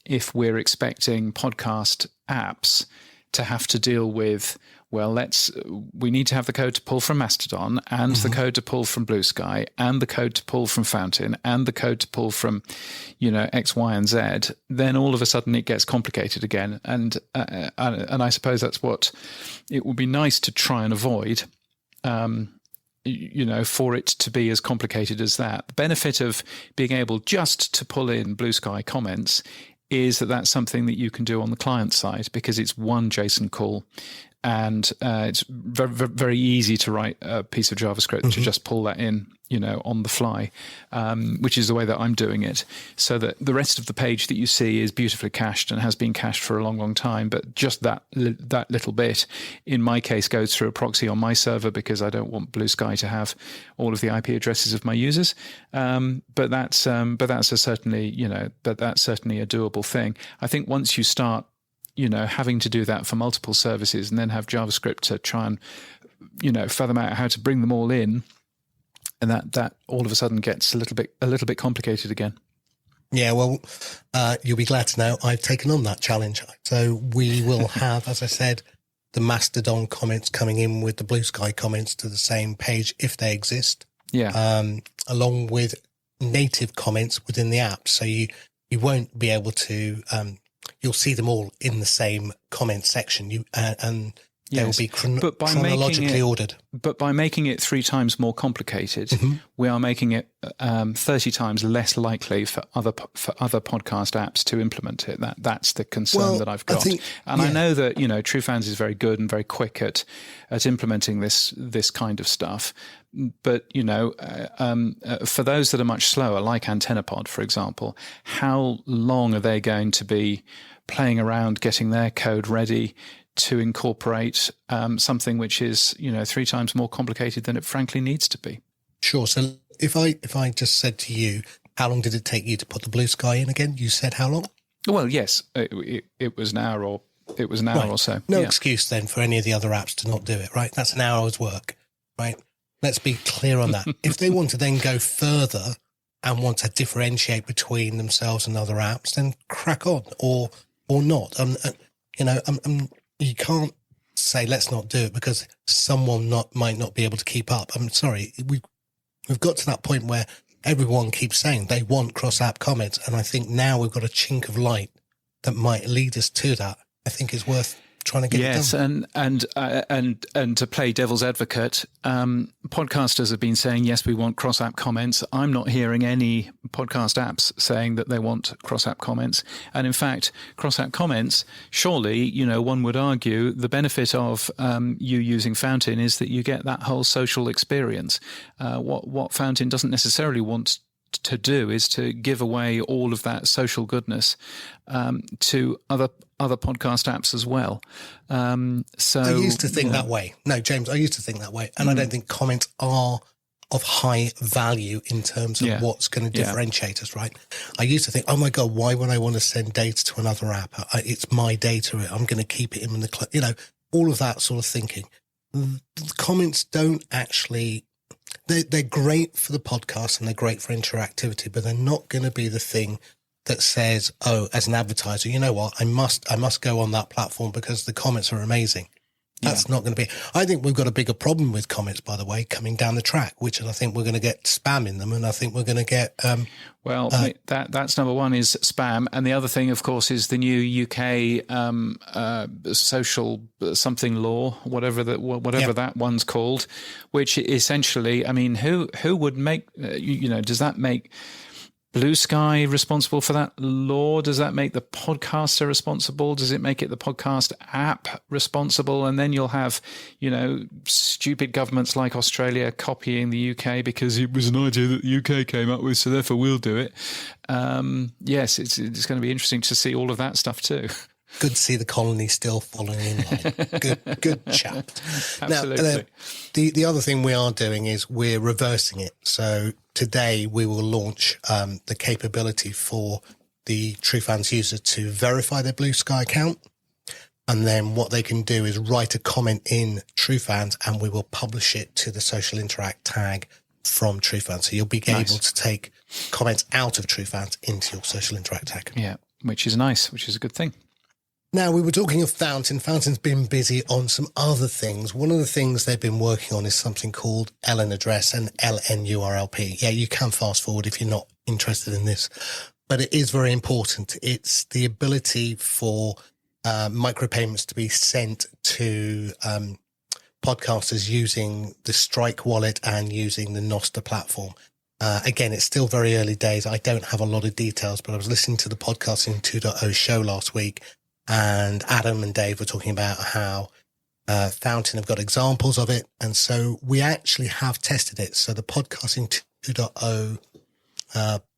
if we're expecting podcast apps to have to deal with well, we need to have the code to pull from Mastodon, and the code to pull from Blue Sky, and the code to pull from Fountain, and the code to pull from, X, Y, and Z, then all of a sudden it gets complicated again. And I suppose that's what it would be nice to try and avoid, for it to be as complicated as that. The benefit of being able just to pull in Blue Sky comments is that that's something that you can do on the client side, because it's one JSON call, and it's very, very easy to write a piece of JavaScript to just pull that in, on the fly, which is the way that I'm doing it, so that the rest of the page that you see is beautifully cached and has been cached for a long, long time. But just that little bit, in my case, goes through a proxy on my server, because I don't want Blue Sky to have all of the IP addresses of my users. But that's certainly a doable thing. I think once you start, having to do that for multiple services, and then have JavaScript to try and, fathom out how to bring them all in, and that all of a sudden gets a little bit complicated again. Yeah, well, you'll be glad to know I've taken on that challenge. So we will have, as I said, the Mastodon comments coming in with the Blue Sky comments to the same page if they exist. Yeah. Along with native comments within the app. So you won't be able to, you'll see them all in the same comment section. They will be chronologically ordered. But by making it 3 times more complicated, we are making it 30 times less likely for other podcast apps to implement it. That's the concern that I've got. I know that TrueFans is very good and very quick at implementing this kind of stuff. But for those that are much slower, like AntennaPod, for example, how long are they going to be playing around getting their code ready to incorporate something which is 3 times more complicated than it frankly needs to be? Sure. So if I just said to you, how long did it take you to put the Blue Sky in again? You said how long? Well, yes, it was an hour or so. No excuse then for any of the other apps to not do it, right? That's an hour's work, right? Let's be clear on that. If they want to then go further and want to differentiate between themselves and other apps, then crack on or not. You can't say let's not do it because someone might not be able to keep up. I'm sorry, we've got to that point where everyone keeps saying they want cross-app comments, and I think now we've got a chink of light that might lead us to that. I think it's worth trying to get it done. and to play devil's advocate, podcasters have been saying, yes, we want cross-app comments. I'm not hearing any podcast apps saying that they want cross-app comments. And in fact, cross-app comments, surely, one would argue the benefit of you using Fountain is that you get that whole social experience. What Fountain doesn't necessarily want to do is to give away all of that social goodness to other podcast apps as well. So I used to think that way. No, James, I used to think that way. And I don't think comments are of high value in terms of what's going to differentiate us, right? I used to think, oh my God, why would I want to send data to another app? It's my data. I'm going to keep it in the cloud. All of that sort of thinking. The comments don't actually... They're great for the podcast and they're great for interactivity, but they're not going to be the thing that says, oh, as an advertiser, you know what, I must go on that platform because the comments are amazing. That's not going to be. I think we've got a bigger problem with comments, by the way, coming down the track, which I think we're going to get spam in them, and I think we're going to get. That's number one is spam, and the other thing, of course, is the new UK social something law, whatever that one's called, which essentially, I mean, who would make does that make Blue Sky responsible for that law? Does that make the podcaster responsible? Does it make it the podcast app responsible? And then you'll have, stupid governments like Australia copying the UK because it was an idea that the UK came up with, so therefore we'll do it. Yes, it's going to be interesting to see all of that stuff too. Good to see the colony still following in line. Good chap. Absolutely. Now, the other thing we are doing is we're reversing it. So today we will launch the capability for the TrueFans user to verify their Blue Sky account. And then what they can do is write a comment in TrueFans and we will publish it to the Social Interact tag from TrueFans. So you'll be able to take comments out of TrueFans into your Social Interact tag. Yeah, which is nice, which is a good thing. Now, we were talking of Fountain. Fountain's been busy on some other things. One of the things they've been working on is something called LN address and LNURLP. Yeah, you can fast forward if you're not interested in this, but it is very important. It's the ability for micropayments to be sent to podcasters using the Strike wallet and using the Nostr platform. Again, it's still very early days. I don't have a lot of details, but I was listening to the Podcasting 2.0 show last week, and Adam and Dave were talking about how Fountain have got examples of it. And so we actually have tested it. So the Podcasting 2.0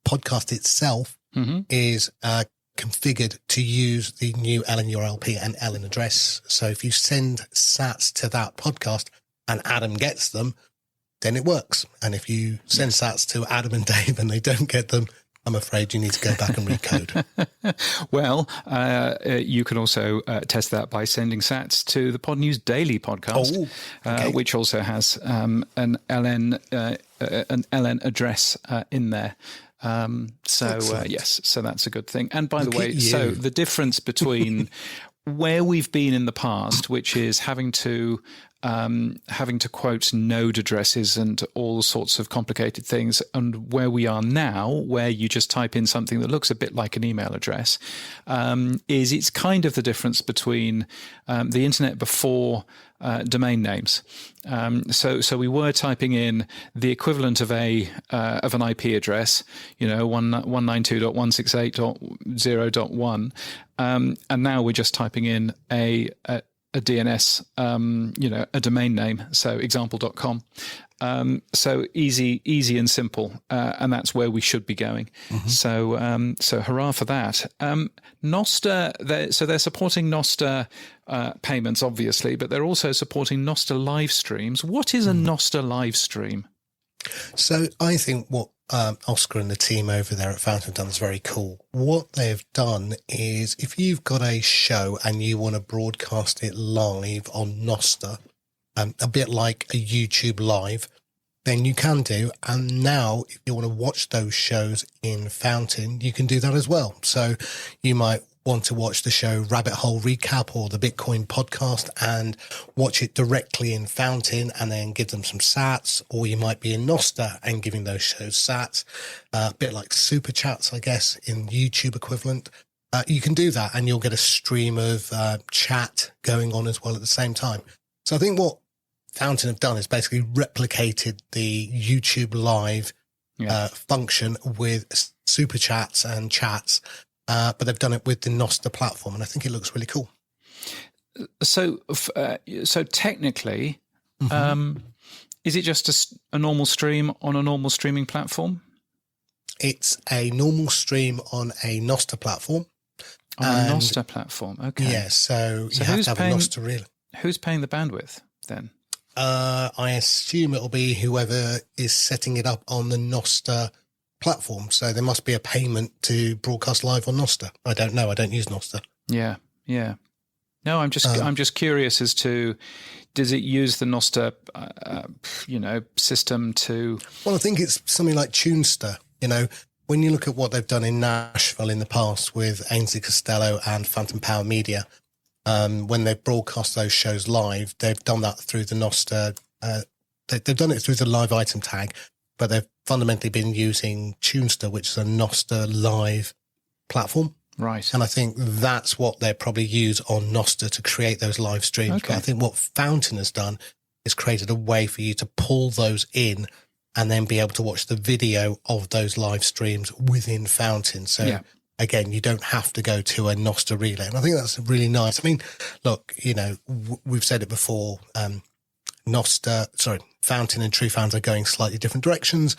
podcast itself is configured to use the new LNURLP and LN address. So if you send sats to that podcast and Adam gets them, then it works. And if you send sats to Adam and Dave and they don't get them, I'm afraid you need to go back and recode. Well, you can also test that by sending sats to the Pod News Daily podcast, which also has an LN address in there. Yes, so that's a good thing. And by the way, so the difference between where we've been in the past, which is having to quote node addresses and all sorts of complicated things, and where we are now, where you just type in something that looks a bit like an email address, is it's kind of the difference between the internet before domain names. So we were typing in the equivalent of an IP address, 192.168.0.1, and now we're just typing in a DNS, a domain name, so example.com. So easy and simple, and that's where we should be going. So hurrah for that. Nostr, they're supporting Nostr payments, obviously, but they're also supporting Nostr live streams. What is a Nostr live stream? So I think what Oscar and the team over there at Fountain have done is very cool. What they've done is, if you've got a show and you want to broadcast it live on Nostr, a bit like a YouTube live, then you can do. And now, if you want to watch those shows in Fountain, you can do that as well. So you might want to watch the show Rabbit Hole Recap or the Bitcoin podcast and watch it directly in Fountain and then give them some sats, or you might be in Nostr and giving those shows sats, a bit like super chats, I guess, in YouTube equivalent. You can do that and you'll get a stream of chat going on as well at the same time. So I think what Fountain have done is basically replicated the YouTube live function with super chats and chats, but they've done it with the Nostr platform, and I think it looks really cool. So technically, is it just a normal stream on a normal streaming platform? It's a normal stream on a Nostr platform. On a Nostr platform, okay. Yeah, so you have to have a Nostr reel. Who's paying the bandwidth then? I assume it'll be whoever is setting it up on the Nostr platform. So there must be a payment to broadcast live on Nostr. I don't know. I don't use Nostr. Yeah. No, I'm just curious as to, does it use the Nostr, system to? Well, I think it's something like Tunester. When you look at what they've done in Nashville in the past with Ainsley Costello and Phantom Power Media, when they've broadcast those shows live, they've done that through the Nostr. They've done it through the live item tag, but they've fundamentally been using Tunester, which is a Nostr live platform. Right. And I think that's what they probably use on Nostr to create those live streams. Okay. But I think what Fountain has done is created a way for you to pull those in and then be able to watch the video of those live streams within Fountain. So again, you don't have to go to a Nostr relay. And I think that's really nice. I mean, look, we've said it before, Fountain and True Fans are going slightly different directions.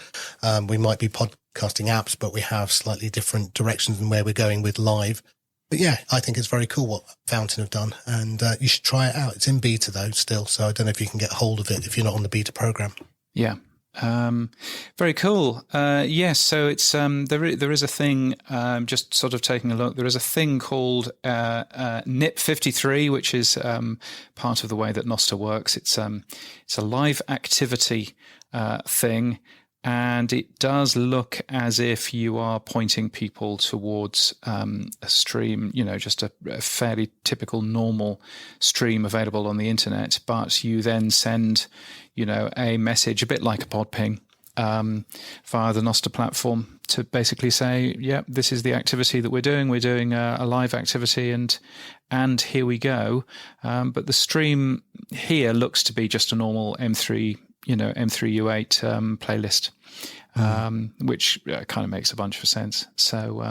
We might be podcasting apps, but we have slightly different directions in where we're going with live. But yeah, I think it's very cool what Fountain have done, and you should try it out. It's in beta though still, so I don't know if you can get hold of it if you're not on the beta program. Yeah. Very cool. Yes. So it's, there is a thing, just sort of taking a look, there is a thing called, NIP53, which is, part of the way that Nostr works. It's a live activity, thing. And it does look as if you are pointing people towards a stream, just a fairly typical normal stream available on the internet. But you then send, a message, a bit like a pod ping, via the Nostr platform to basically say, yeah, this is the activity that we're doing. We're doing a live activity and here we go. But the stream here looks to be just a normal M3 M3U8 playlist, which kind of makes a bunch of sense. So,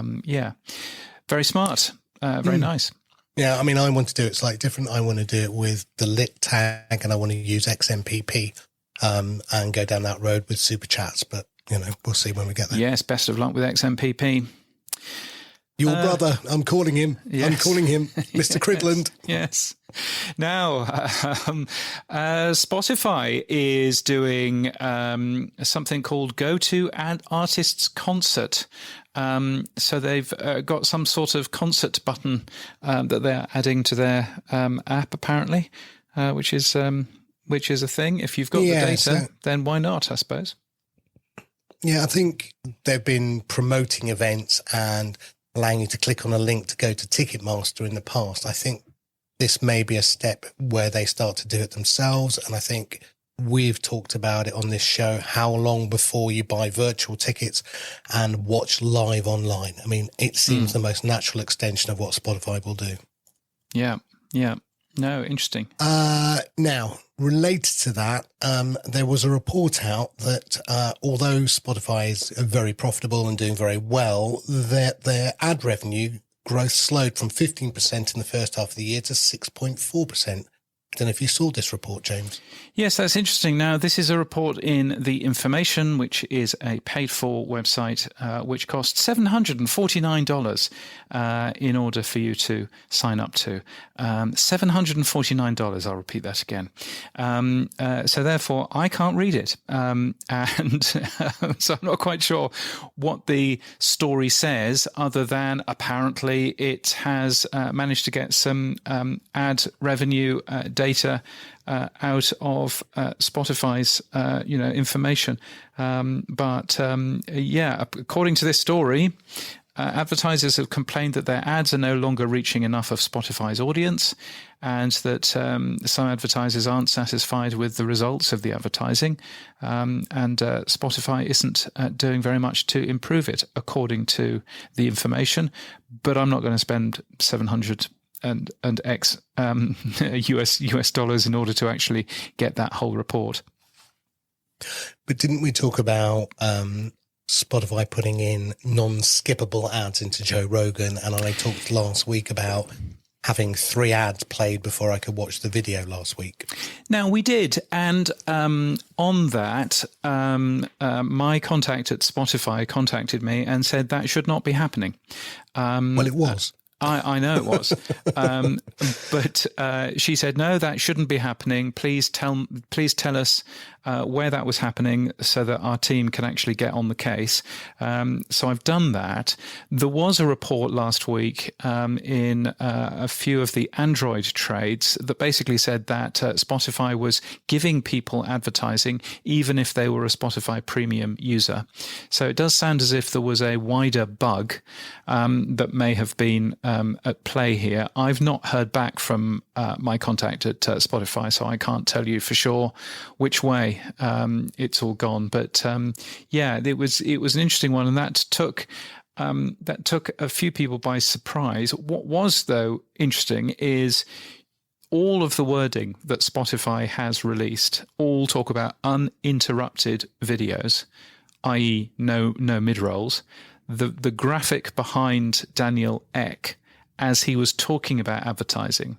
very smart, very nice. Yeah, I mean, I want to do it slightly different. I want to do it with the lit tag, and I want to use XMPP and go down that road with super chats. But, we'll see when we get there. Yes, best of luck with XMPP. Your brother, I'm calling him. Yes. I'm calling him Mr. Cridland. Yes. Now, Spotify is doing something called Go To Artists Concert. So they've got some sort of concert button that they're adding to their app, apparently, which is a thing. If you've got the data, then why not, I suppose? Yeah, I think they've been promoting events and allowing you to click on a link to go to Ticketmaster in the past. I think this may be a step where they start to do it themselves. And I think we've talked about it on this show, how long before you buy virtual tickets and watch live online. I mean, it seems the most natural extension of what Spotify will do. Yeah. No, interesting. Now, related to that, there was a report out that although Spotify is very profitable and doing very well, their ad revenue growth slowed from 15% in the first half of the year to 6.4%. I don't know if you saw this report, James. Yes, that's interesting. Now, this is a report in The Information, which is a paid-for website, which costs $749 in order for you to sign up to. $749, I'll repeat that again. So therefore, I can't read it. And so I'm not quite sure what the story says, other than apparently it has managed to get some ad revenue data out of Spotify's, information. But according to this story, advertisers have complained that their ads are no longer reaching enough of Spotify's audience, and that some advertisers aren't satisfied with the results of the advertising, and Spotify isn't doing very much to improve it, according to The Information. But I'm not going to spend 700 and X US dollars in order to actually get that whole report. But didn't we talk about Spotify putting in non-skippable ads into Joe Rogan? And I talked last week about having 3 ads played before I could watch the video last week. Now, we did. And on that, my contact at Spotify contacted me and said that should not be happening. Well, it was. I know it was, but she said, no, that shouldn't be happening. Please tell us where that was happening so that our team can actually get on the case. So I've done that. There was a report last week in a few of the Android trades that basically said that Spotify was giving people advertising even if they were a Spotify premium user. So it does sound as if there was a wider bug that may have been at play here. I've not heard back from my contact at Spotify, so I can't tell you for sure which way it's all gone. But it was an interesting one, and that took a few people by surprise. What was, though, interesting is all of the wording that Spotify has released all talk about uninterrupted videos, i.e. no mid-rolls. The graphic behind Daniel Ek, as he was talking about advertising,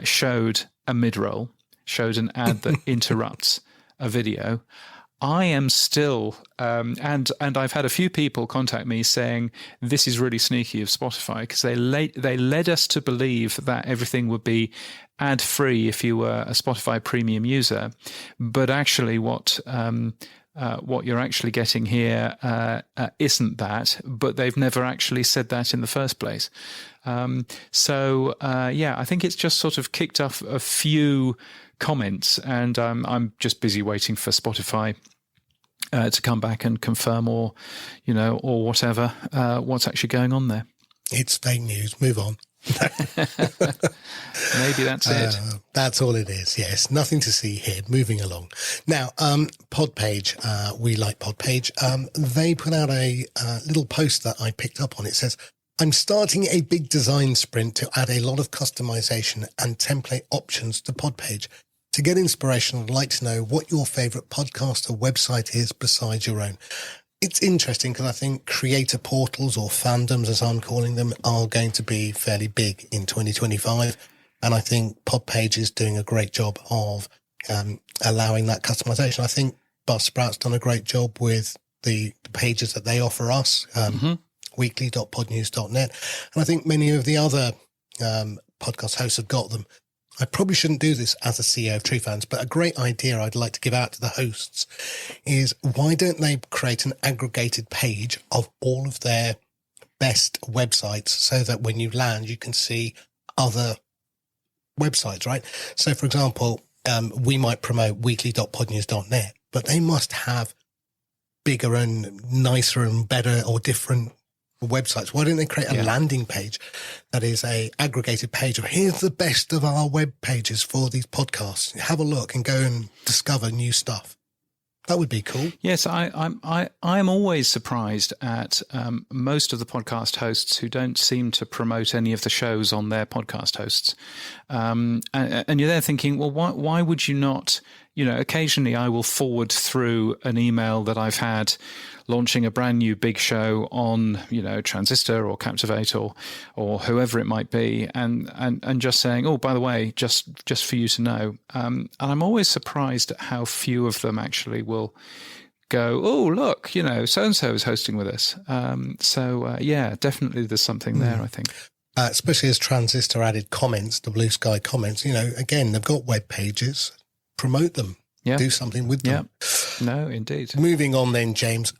showed a mid-roll, showed an ad that interrupts a video. I am still, and I've had a few people contact me saying this is really sneaky of Spotify, because they led us to believe that everything would be ad-free if you were a Spotify premium user, but actually what you're actually getting here isn't that, but they've never actually said that in the first place. I think it's just sort of kicked off a few comments, and I'm just busy waiting for Spotify to come back and confirm or whatever, what's actually going on there. It's fake news. Move on. Maybe that's it. That's all it is. Yes, nothing to see here. Moving along. Now, Podpage, we like Podpage. They put out a little post that I picked up on. It says, I'm starting a big design sprint to add a lot of customization and template options to Podpage. To get inspiration, I'd like to know what your favorite podcast or website is besides your own. It's interesting because I think creator portals, or fandoms as I'm calling them, are going to be fairly big in 2025. And I think Podpage is doing a great job of allowing that customization. I think Buzzsprout's done a great job with the pages that they offer us, weekly.podnews.net. And I think many of the other podcast hosts have got them. I probably shouldn't do this as a CEO of True Fans, but a great idea I'd like to give out to the hosts is, why don't they create an aggregated page of all of their best websites so that when you land, you can see other websites, right? So, for example, we might promote weekly.podnews.net, but they must have bigger and nicer and better or different websites. Why don't they create a landing page that is a aggregated page of, here's the best of our web pages for these podcasts. Have a look and go and discover new stuff. That would be cool. Yes, I'm always surprised at most of the podcast hosts who don't seem to promote any of the shows on their podcast hosts. And you're there thinking, well, why would you not? Occasionally I will forward through an email that I've had launching a brand new big show on, Transistor or Captivate or whoever it might be, and just saying, oh, by the way, just for you to know. And I'm always surprised at how few of them actually will go, oh, look, so-and-so is hosting with us. Definitely there's something there, I think. Especially as Transistor added comments, the Blue Sky comments, again, they've got web pages. Promote them. Yeah. Do something with them. Yeah. No, indeed. Moving on then, James.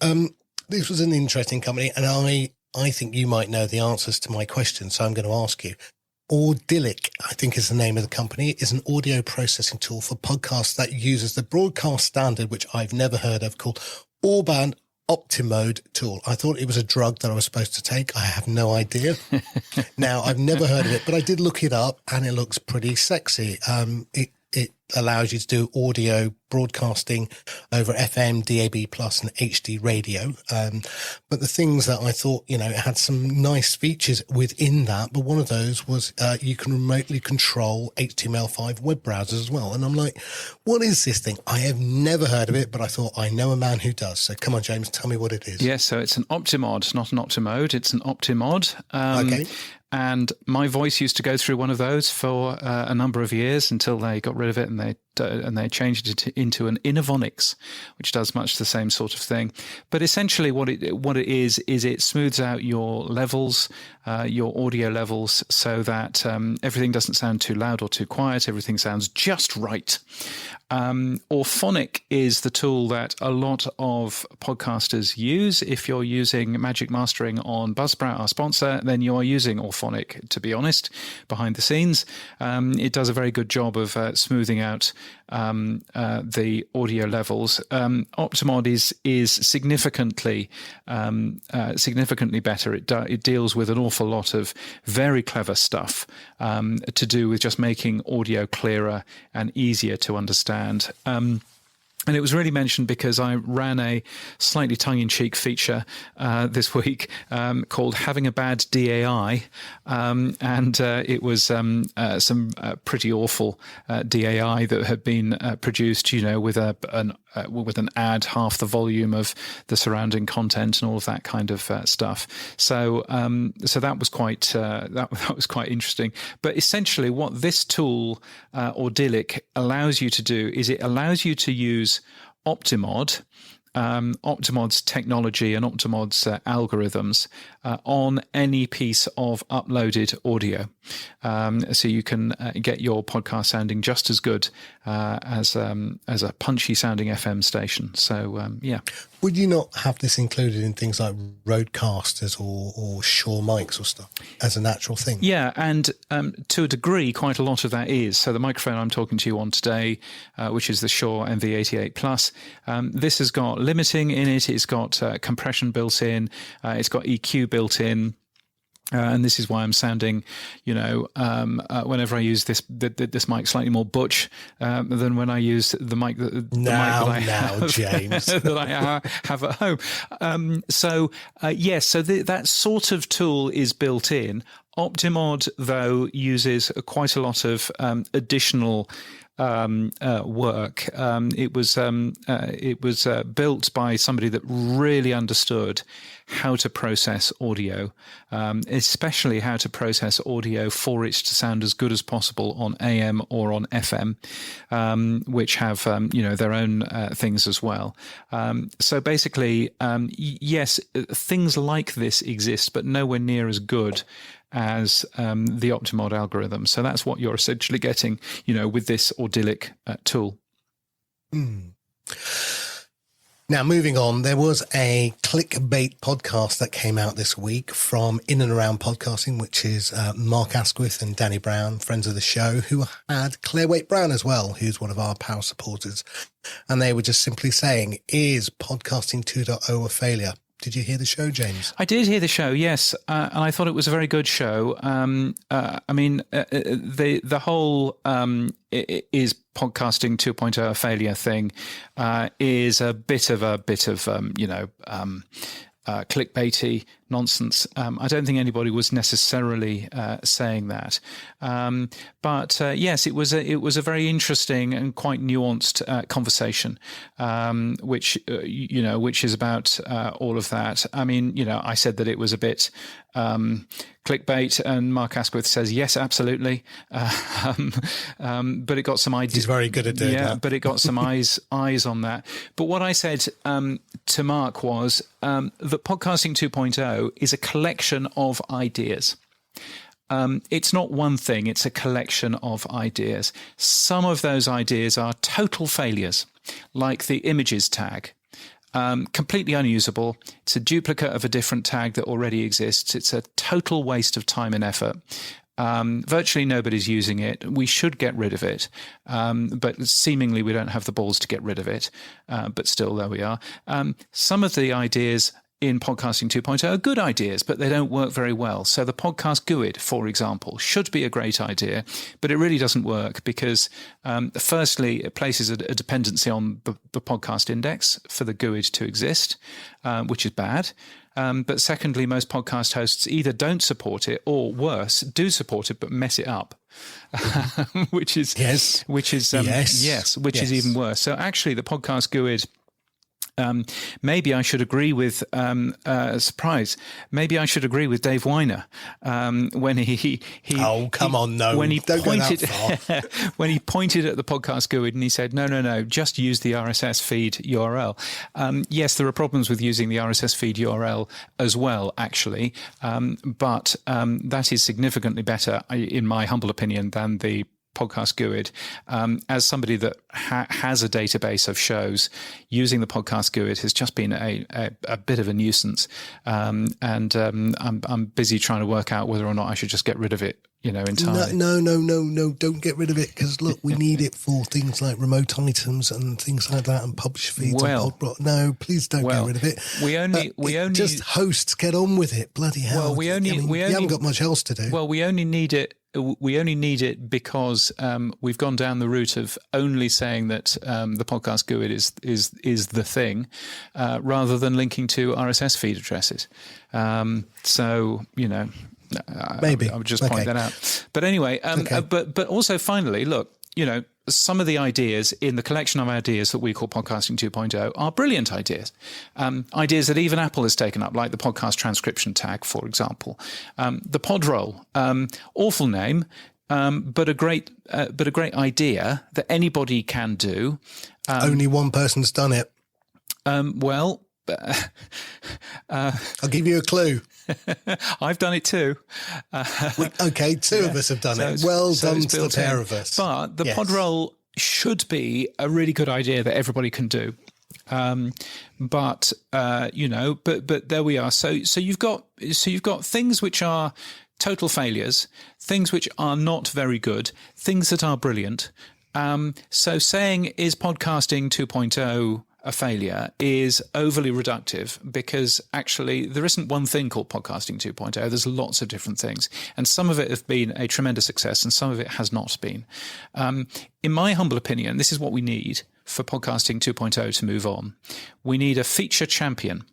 This was an interesting company, and I think you might know the answers to my question, so I'm going to ask you. Audiolic, I think is the name of the company, is an audio processing tool for podcasts that uses the broadcast standard, which I've never heard of, called Orban Optimode tool. I thought it was a drug that I was supposed to take. I have no idea. Now, I've never heard of it, but I did look it up, and it looks pretty sexy. It allows you to do audio broadcasting over FM, DAB+, and HD radio. But the things that I thought, it had some nice features within that. But one of those was you can remotely control HTML5 web browsers as well. And I'm like, what is this thing? I have never heard of it, but I thought I know a man who does. So come on, James, tell me what it is. Yes, so it's an Optimod, not an Optimode. It's an Optimod. Okay. And my voice used to go through one of those for a number of years until they got rid of it and they changed it into an Innovonics, which does much the same sort of thing. But essentially, what it is it smooths out your levels, your audio levels, so that everything doesn't sound too loud or too quiet. Everything sounds just right. Orphonic is the tool that a lot of podcasters use. If you're using Magic Mastering on Buzzsprout, our sponsor, then you are using Orphonic, to be honest, behind the scenes. It does a very good job of smoothing out the audio levels. Optimod is significantly better. It deals with an awful lot of very clever stuff to do with just making audio clearer and easier to understand. And it was really mentioned because I ran a slightly tongue-in-cheek feature this week called Having a Bad DAI. And it was some pretty awful DAI that had been produced, with an ad half the volume of the surrounding content and all of that kind of stuff. So that was quite that was quite interesting. But essentially, what this tool Audiolic allows you to do is it allows you to use Optimod, Optimod's technology and Optimod's algorithms on any piece of uploaded audio. So you can get your podcast sounding just as good as a punchy sounding FM station. So, yeah. Would you not have this included in things like Roadcasters or Shure mics or stuff as a natural thing? Yeah, and to a degree, quite a lot of that is. So the microphone I'm talking to you on today, which is the Shure MV88 Plus, this has got limiting in it. It's got compression built in. It's got EQ built in. And this is why I'm sounding, whenever I use this mic, slightly more butch than when I use the mic that James, that I have at home. So that sort of tool is built in. Optimod, though, uses quite a lot of additional work. It was built by somebody that really understood how to process audio, especially how to process audio for it to sound as good as possible on AM or on FM, which have their own things as well. So basically, yes, things like this exist, but nowhere near as good as the Optimod algorithm. So that's what you're essentially getting, with this Audiolic tool. Now, moving on, there was a clickbait podcast that came out this week from In and Around Podcasting, which is Mark Asquith and Danny Brown, friends of the show, who had Claire Waite-Brown as well, who's one of our power supporters. And they were just simply saying, is Podcasting 2.0 a failure? Did you hear the show, James? I did hear the show, yes, and I thought it was a very good show. The whole is podcasting 2.0 a failure thing is a bit of clickbaity nonsense. I don't think anybody was necessarily saying that, but yes, it was a very interesting and quite nuanced conversation, which is about all of that. I mean, I said that it was a bit clickbait, and Mark Asquith says yes, absolutely. But it got some ideas. He's very good at doing that. But it got some eyes on that. But what I said to Mark was that podcasting 2.0 is a collection of ideas. It's not one thing, it's a collection of ideas. Some of those ideas are total failures, like the images tag. Completely unusable. It's a duplicate of a different tag that already exists. It's a total waste of time and effort. Virtually nobody's using it. We should get rid of it, but seemingly we don't have the balls to get rid of it. But still, there we are. Some of the ideas in podcasting 2.0 are good ideas, but they don't work very well. So the podcast GUID, for example, should be a great idea, but it really doesn't work because, firstly, it places a dependency on the podcast index for the GUID to exist, which is bad. But secondly, most podcast hosts either don't support it or, worse, do support it but mess it up, which is even worse. So actually, the podcast GUID. Maybe I should agree with surprise. Maybe I should agree with Dave Weiner when he. Oh, come on, no! When he don't pointed go that far. when he pointed at the podcast GUID and he said, "No, just use the RSS feed URL." Yes, there are problems with using the RSS feed URL as well, actually, but that is significantly better, in my humble opinion, than the podcast GUID. As somebody that has a database of shows, using the podcast GUID has just been a bit of a nuisance, and I'm busy trying to work out whether or not I should just get rid of it, entirely. No, don't get rid of it, because look, we need it for things like remote items and things like that, and publish feeds and Podblock. No, please don't get rid of it. We only just hosts, get on with it. Bloody hell! Well, you haven't got much else to do. Well, we only need it. We only need it because we've gone down the route of only saying that the podcast GUID is the thing, rather than linking to RSS feed addresses. Maybe I would just point that out. But anyway, but also finally, look, some of the ideas in the collection of ideas that we call Podcasting 2.0 are brilliant ideas. Ideas that even Apple has taken up, like the podcast transcription tag, for example. The Podroll, awful name, but a great idea that anybody can do. Only one person's done it. I'll give you a clue. I've done it too. Two of us have done it. Well done to the pair of us. But the Podroll should be a really good idea that everybody can do. But there we are. So you've got things which are total failures, things which are not very good, things that are brilliant. So saying, is podcasting 2.0 a failure is overly reductive, because actually there isn't one thing called podcasting 2.0. There's lots of different things, and some of it have been a tremendous success and some of it has not been. In my humble opinion, this is what we need for podcasting 2.0 to move on. We need a feature champion,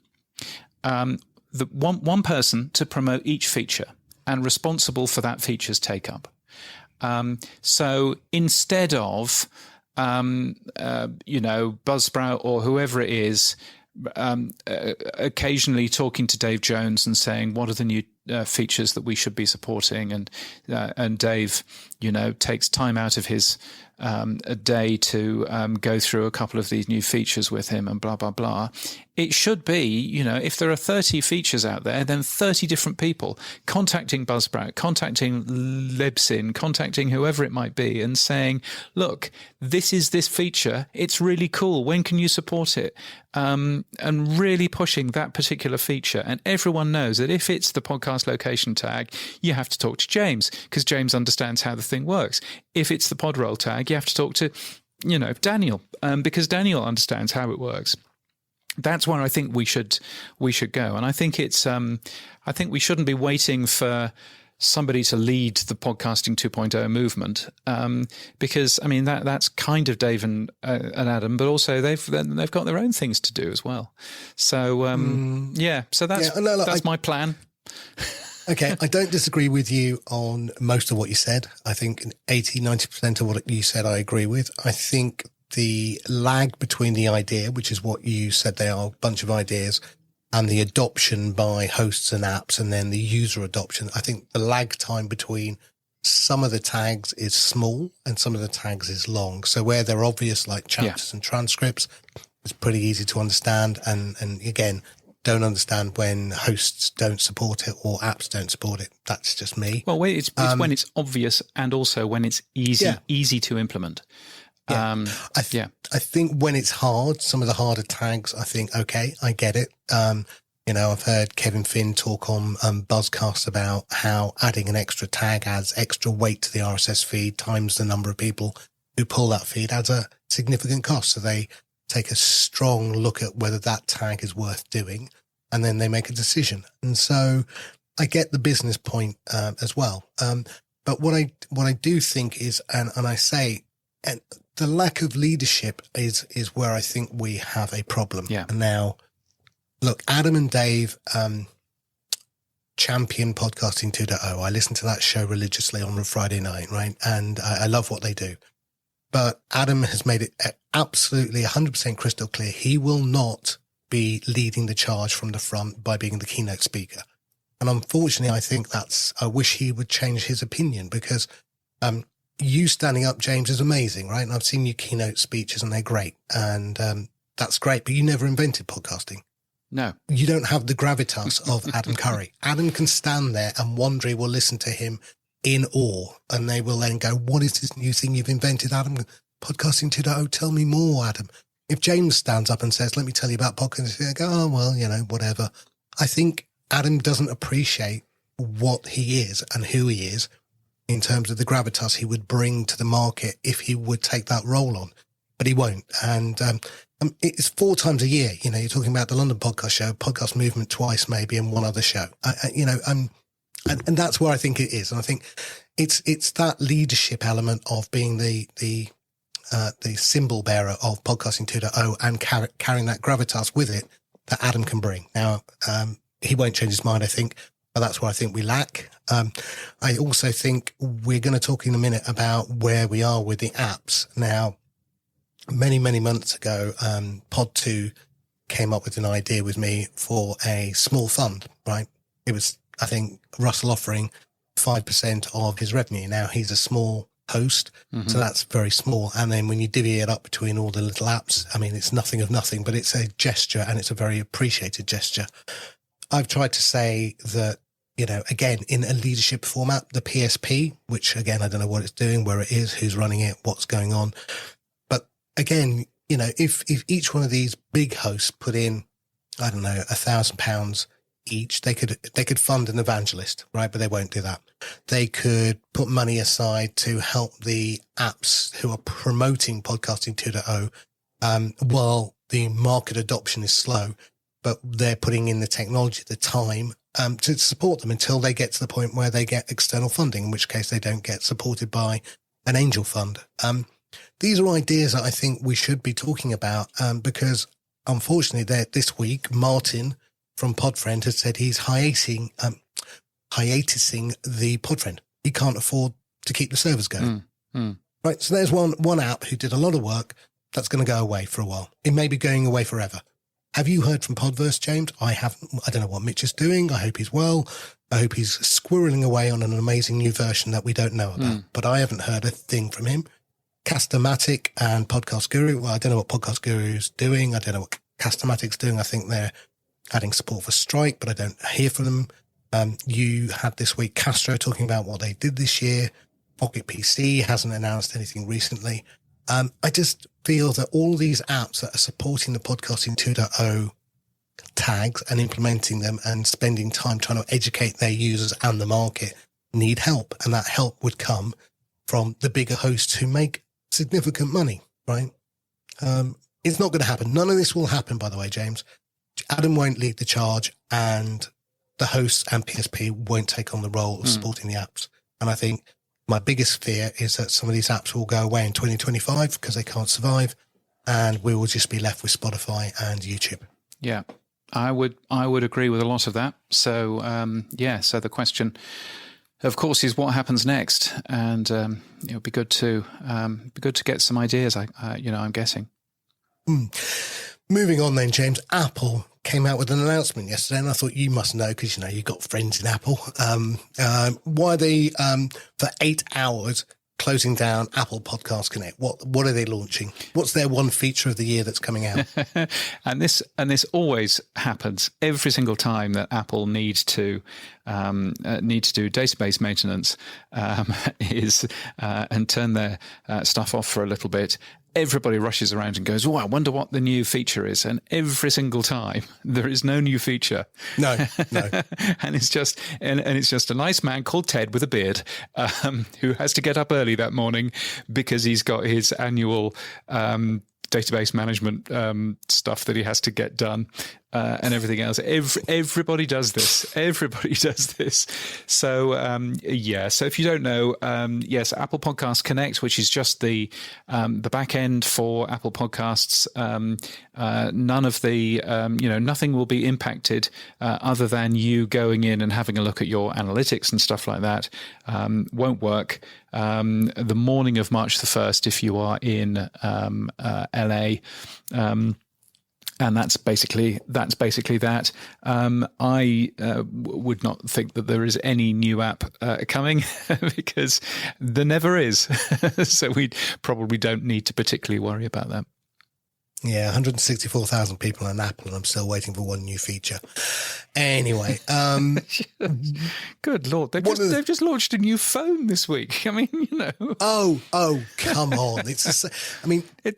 the one person to promote each feature and responsible for that feature's take up. So instead of Buzzsprout or whoever it is, occasionally talking to Dave Jones and saying, what are the new features that we should be supporting? And Dave, takes time out of his a day to go through a couple of these new features with him and blah, blah, blah. It should be, if there are 30 features out there, then 30 different people contacting Buzzsprout, contacting Libsyn, contacting whoever it might be and saying, look, this is this feature. It's really cool. When can you support it? And really pushing that particular feature. And everyone knows that if it's the podcast location tag, you have to talk to James, because James understands how the thing works. If it's the podroll tag, you have to talk to, Daniel, because Daniel understands how it works. That's where I think we should go. And I think I think we shouldn't be waiting for somebody to lead the podcasting 2.0 movement, because that's kind of Dave and Adam, but also they've got their own things to do as well. So so that's my plan. Okay, I don't disagree with you on most of what you said. I think 80-90% of what you said I agree with. I think the lag between the idea, which is what you said they are, a bunch of ideas, and the adoption by hosts and apps, and then the user adoption, I think the lag time between some of the tags is small and some of the tags is long. So where they're obvious, like chapters and transcripts, it's pretty easy to understand. And again, don't understand when hosts don't support it or apps don't support it. That's just me. Well, it's when it's obvious, and also when it's easy to implement. I think when it's hard, some of the harder tags, I think, okay, I get it. I've heard Kevin Finn talk on Buzzcast about how adding an extra tag adds extra weight to the RSS feed times the number of people who pull that feed adds a significant cost. So they take a strong look at whether that tag is worth doing, and then they make a decision. And so I get the business point as well. But what I do think is, and I say, and the lack of leadership is where I think we have a problem. Yeah. And now, look, Adam and Dave champion podcasting 2.0. I listen to that show religiously on a Friday night, right? And I love what they do. But Adam has made it absolutely 100% crystal clear. He will not be leading the charge from the front by being the keynote speaker. And unfortunately, I wish he would change his opinion, because you standing up, James, is amazing, right? And I've seen your keynote speeches and they're great. And that's great, but you never invented podcasting. No. You don't have the gravitas of Adam Curry. Adam can stand there and Wondery will listen to him in awe, and they will then go, what is this new thing you've invented, Adam? Podcasting 2.0, tell me more, Adam. If James stands up and says, let me tell you about podcasting, they go, oh, well, whatever. I think Adam doesn't appreciate what he is and who he is in terms of the gravitas he would bring to the market if he would take that role on, but he won't. And it's 4 times a year. You're talking about the London Podcast Show, Podcast Movement twice maybe, and one other show. And that's where I think it is. And I think it's that leadership element of being the symbol bearer of podcasting 2.0 and carrying that gravitas with it that Adam can bring. Now, he won't change his mind, I think, but that's where I think we lack. I also think we're going to talk in a minute about where we are with the apps. Now, many, many months ago, Pod2 came up with an idea with me for a small fund, right? It was, I think, Russell offering 5% of his revenue. Now, he's a small host, so that's very small. And then when you divvy it up between all the little apps, it's nothing of nothing, but it's a gesture, and it's a very appreciated gesture. I've tried to say that, again, in a leadership format, the PSP, which again, I don't know what it's doing, where it is, who's running it, what's going on. But again, if each one of these big hosts put in, I don't know, £1,000 each, they could fund an evangelist, right? But they won't do that. They could put money aside to help the apps who are promoting podcasting 2.0, while the market adoption is slow, but they're putting in the technology, the time to support them until they get to the point where they get external funding, in which case they don't get supported by an angel fund. These are ideas that I think we should be talking about because unfortunately this week, Martin from Podfriend has said he's hiatusing the Podfriend. He can't afford to keep the servers going. Right. So there's one app who did a lot of work that's going to go away for a while. It may be going away forever. Have you heard from Podverse, James? I haven't. I don't know what Mitch is doing. I hope he's well. I hope he's squirreling away on an amazing new version that we don't know about. But I haven't heard a thing from him. Castomatic and Podcast Guru. Well, I don't know what Podcast Guru is doing. I don't know what Castomatic's doing. I think they're adding support for Strike, but I don't hear from them. You had this week Castro talking about what they did this year. Pocket PC hasn't announced anything recently. I just feel that all these apps that are supporting the Podcasting 2.0 tags and implementing them and spending time trying to educate their users and the market need help. And that help would come from the bigger hosts who make significant money, right? It's not going to happen. None of this will happen, by the way, James. Adam won't lead the charge and the hosts and PSP won't take on the role of supporting the apps. And I think my biggest fear is that some of these apps will go away in 2025 because they can't survive, and we will just be left with Spotify and YouTube. Yeah, I would agree with a lot of that. So so the question, of course, is what happens next, and it would be good to get some ideas. I'm guessing. Moving on then, James, Apple came out with an announcement yesterday, and I thought you must know because, you've got friends in Apple. Why are they, for 8 hours, closing down Apple Podcast Connect? What are they launching? What's their one feature of the year that's coming out? and this always happens every single time that Apple needs to do database maintenance and turn their stuff off for a little bit. Everybody rushes around and goes, "Oh, I wonder what the new feature is." And every single time there is no new feature. No. and it's just a nice man called Ted with a beard who has to get up early that morning because he's got his annual database management stuff that he has to get done and everything else. Everybody does this. Everybody does this. So, So if you don't know, yes, Apple Podcast Connect, which is just the back end for Apple Podcasts. None of the, nothing will be impacted other than you going in and having a look at your analytics and stuff like that. Won't work. The morning of March the 1st, if you are in LA. And that's basically that. I would not think that there is any new app coming because there never is. So we probably don't need to particularly worry about that. Yeah, 164,000 people on Apple, and I'm still waiting for one new feature. Anyway, good Lord, they've just launched a new phone this week. I mean, Oh, come on! It's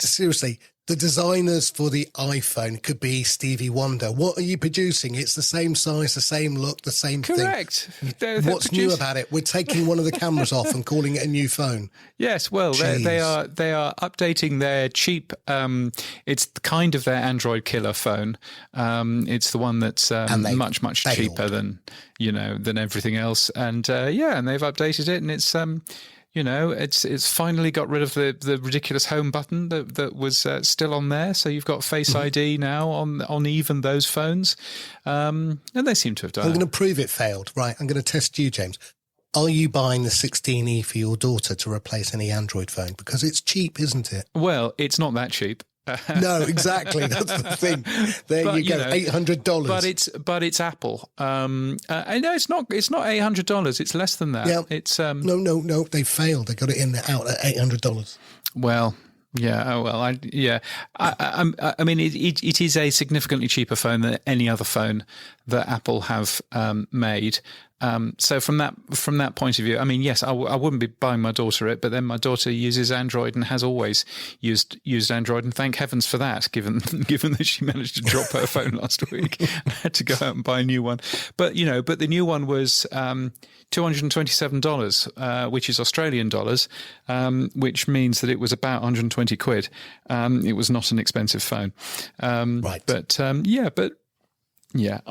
seriously. The designers for the iPhone could be Stevie Wonder. What are you producing? It's the same size, the same look, the same Correct. thing. What's new about it? We're taking one of the cameras off and calling it a new phone. Yes, well, they are updating their cheap. It's kind of their Android killer phone. It's the one that's much cheaper than everything else. And and they've updated it, and it's. It's finally got rid of the ridiculous home button that was still on there. So you've got Face ID now on even those phones. And they seem to have done it. I'm going to prove it failed. Right. I'm going to test you, James. Are you buying the 16E for your daughter to replace any Android phone? Because it's cheap, isn't it? Well, it's not that cheap. No, exactly. That's the thing. There you go, $800. But it's Apple. I know it's not $800. It's less than that. Yeah. It's no. They failed. They got it out at $800. Well. Yeah. Oh well. I mean, it is a significantly cheaper phone than any other phone that Apple have made. So from that point of view, I mean, yes, I wouldn't be buying my daughter it, but then my daughter uses Android and has always used Android, and thank heavens for that, given that she managed to drop her phone last week and had to go out and buy a new one. But the new one was $227, which is Australian dollars, which means that it was about 120 quid. It was not an expensive phone, right? But I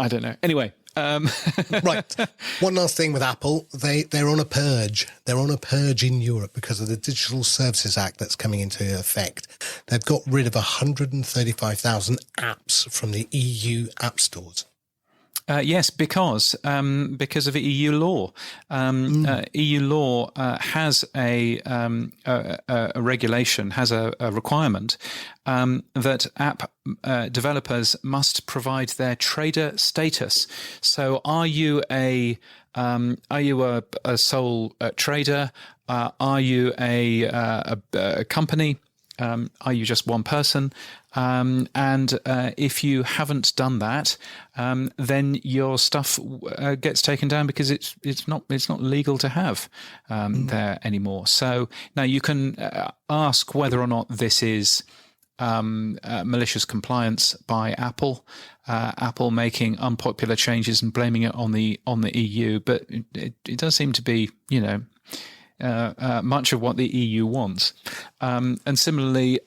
don't know. Anyway. Right. One last thing with Apple, they're on a purge. They're on a purge in Europe because of the Digital Services Act that's coming into effect. They've got rid of 135,000 apps from the EU app stores. Yes, because of EU law. EU law has a regulation, has a requirement that app developers must provide their trader status. So, are you a sole trader? Are you a company? Are you just one person? And if you haven't done that, then your stuff gets taken down because it's not legal to have there anymore. So now you can ask whether or not this is malicious compliance by Apple. Apple making unpopular changes and blaming it on the EU, but it does seem to be much of what the EU wants. And similarly,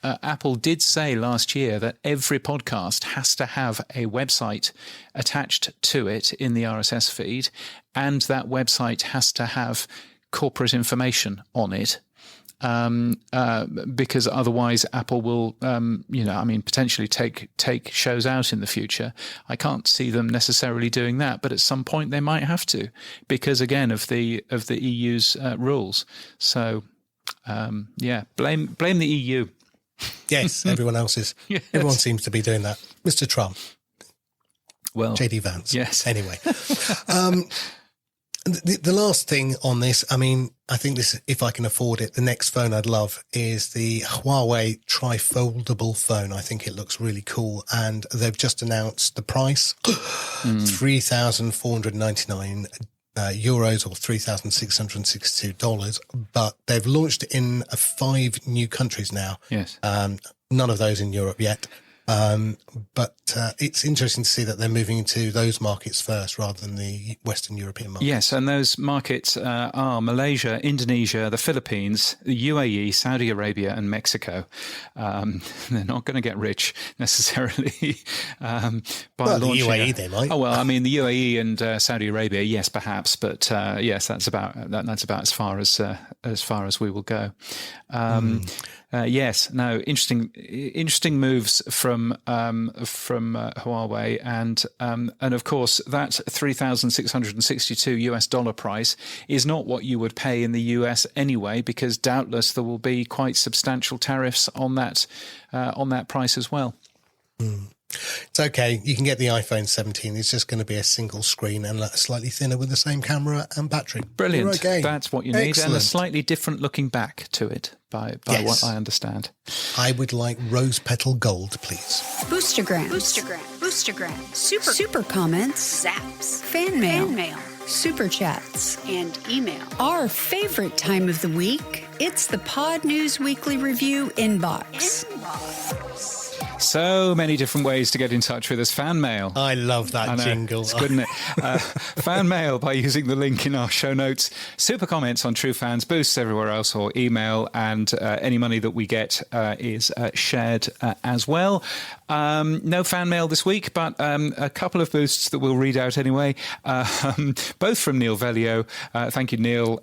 Apple did say last year that every podcast has to have a website attached to it in the RSS feed, and that website has to have corporate information on it. Because otherwise Apple will, potentially take shows out in the future. I can't see them necessarily doing that, but at some point they might have to, because again of the EU's rules. So, blame the EU. Yes, everyone else is. Yes. Everyone seems to be doing that. Mr. Trump. Well, JD Vance. Yes. Anyway. The last thing on this, I mean, I think this, if I can afford it, the next phone I'd love is the Huawei trifoldable phone. I think it looks really cool. And they've just announced the price, €3,499 euros, or $3,662. But they've launched it in 5 new countries now. Yes. None of those in Europe yet. But it's interesting to see that they're moving into those markets first rather than the Western European markets. Yes, and those markets are Malaysia, Indonesia, the Philippines, the UAE, Saudi Arabia, and Mexico. They're not going to get rich necessarily by launching. The UAE they might. Oh well, I mean the UAE and Saudi Arabia, yes, perhaps, but yes, that's about as far as we will go. Yes. No. Interesting moves from Huawei, and of course that $3,662 price is not what you would pay in the US anyway, because doubtless there will be quite substantial tariffs on that price as well. It's okay. You can get the iPhone 17. It's just going to be a single screen and slightly thinner with the same camera and battery. Brilliant. You're okay. That's what you need. Excellent. And a slightly different looking back to it by Yes. what I understand. I would like rose petal gold, please. Boostergram. Super comments. Zaps. Fan mail. Super chats. And email. Our favorite time of the week. It's the Pod News Weekly Review inbox. So many different ways to get in touch with us. Fan mail. I love that jingle. It's good, isn't it? Fan mail by using the link in our show notes. Super comments on True Fans, boosts everywhere else, or email, and any money that we get is shared as well. No fan mail this week, but a couple of boosts that we'll read out anyway. Both from Neil Velio. Thank you, Neil.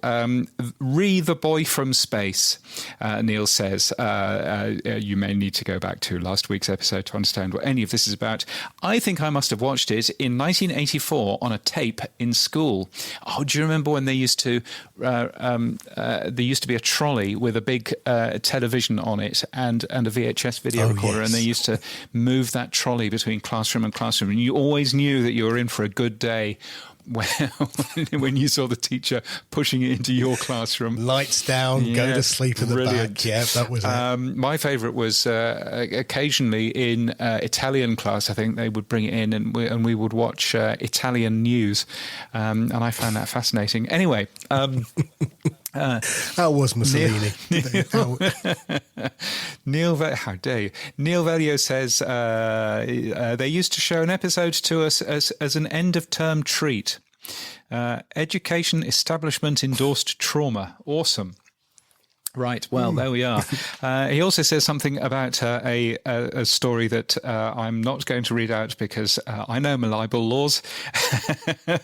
Re the Boy from Space, Neil says. You may need to go back to last week's episode to understand what any of this is about. I think I must have watched it in 1984 on a tape in school. Oh, do you remember when they used to there used to be a trolley with a big television on it and a VHS video recorder, yes. and they used to move that trolley between classroom and classroom, and you always knew that you were in for a good day when you saw the teacher pushing it into your classroom. Lights down, go to sleep in the back. Yeah, that was it. My favourite was occasionally in Italian class. I think they would bring it in, and we would watch Italian news, and I found that fascinating. Anyway. How was Mussolini? How dare you? Neil Velio says they used to show an episode to us as an end-of-term treat. Education establishment endorsed trauma. Awesome. Right. Well, there we are. He also says something about a story that I'm not going to read out because I know my libel laws.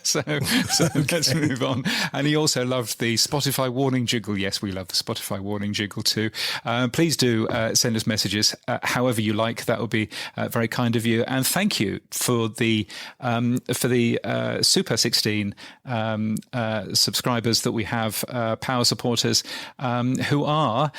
so let's move on. And he also loved the Spotify warning jiggle. Yes, we love the Spotify warning jiggle too. Please do send us messages however you like. That would be very kind of you. And thank you for the Super 16 subscribers that we have, power supporters, who are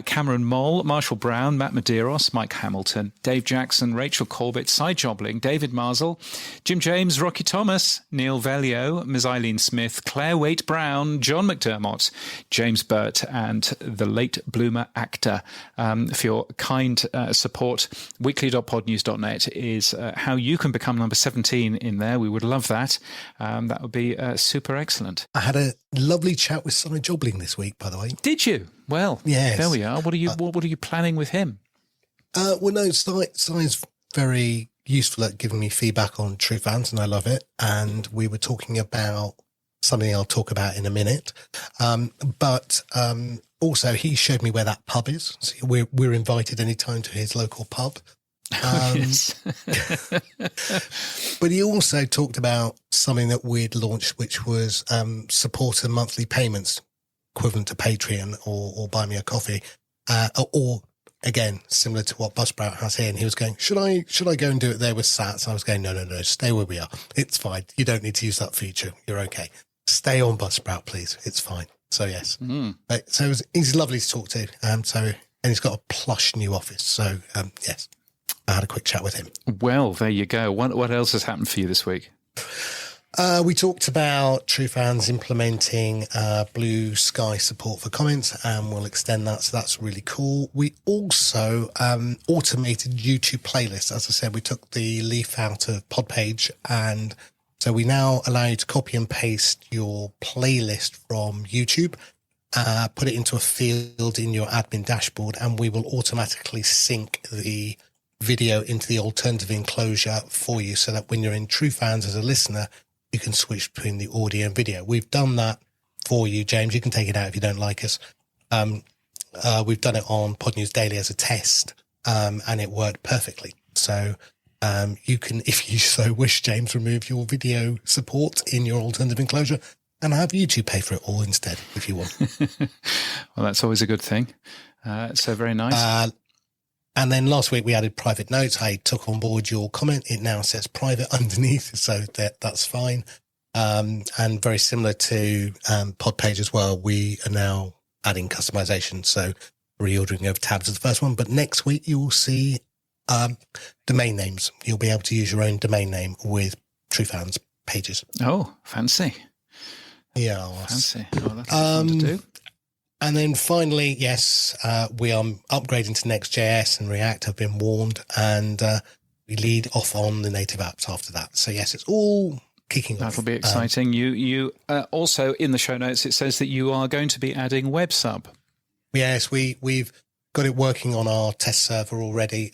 Cameron Mole, Marshall Brown, Matt Medeiros, Mike Hamilton, Dave Jackson, Rachel Corbett, Cy Jobling, David Marsell, Jim James, Rocky Thomas, Neil Velio, Ms. Eileen Smith, Claire Waite Brown, John McDermott, James Burt, and the late bloomer actor. For your kind support, weekly.podnews.net is how you can become number 17 in there. We would love that. That would be super excellent. I had a lovely chat with Cy Jobling this week, by the way. Did you? Well, yes. There we are. What are you planning with him? Well, no, Cy's very useful at giving me feedback on True Fans, and I love it. And we were talking about something I'll talk about in a minute. But also, he showed me where that pub is. So we're invited anytime to his local pub. Yes. But he also talked about something that we'd launched, which was supporter monthly payments, equivalent to Patreon or Buy Me a Coffee, or again similar to what Buzzsprout has here. And he was going, should I go and do it there with Sats? I was going, no, stay where we are. It's fine. You don't need to use that feature. You're okay. Stay on Buzzsprout, please. It's fine. So yes. So he's lovely to talk to. And he's got a plush new office. So yes. I had a quick chat with him. Well, there you go. What else has happened for you this week? We talked about True Fans implementing Blue Sky support for comments, and we'll extend that. So that's really cool. We also automated YouTube playlists. As I said, we took the leaf out of Podpage, and so we now allow you to copy and paste your playlist from YouTube, put it into a field in your admin dashboard, and we will automatically sync the video into the alternative enclosure for you, so that when you're in True Fans as a listener, you can switch between the audio and video. We've done that for you, James. You can take it out if you don't like us. We've done it on Pod News Daily as a test, and it worked perfectly. So you can, if you so wish, James, remove your video support in your alternative enclosure and have YouTube pay for it all instead, if you want. Well, that's always a good thing. So very nice. And then last week we added private notes. I took on board your comment. It now says private underneath, so that's fine. And very similar to Podpage as well, we are now adding customization. So reordering of tabs is the first one. But next week you will see domain names. You'll be able to use your own domain name with True Fans pages. Oh, fancy. Yeah. Fancy. Oh, that's fun to do. And then finally, yes, we are upgrading to Next.js, and React have been warned, and we lead off on the native apps after that. So yes, it's all kicking off. That'll be exciting. You also in the show notes, it says that you are going to be adding WebSub. Yes, we've got it working on our test server already.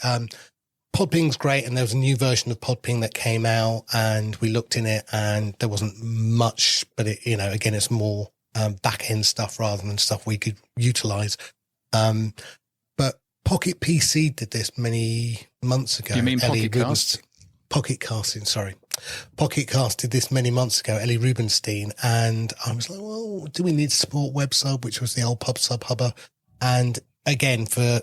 Podping's great, and there was a new version of Podping that came out, and we looked in it, and there wasn't much, but it, again, it's more back-end stuff rather than stuff we could utilize. But Pocket PC did this many months ago. You mean Pocket Cast? Pocket Casting, sorry. Pocket Cast did this many months ago, Ellie Rubenstein, and I was like, well, do we need to support WebSub, which was the old PubSub hubber? And again, for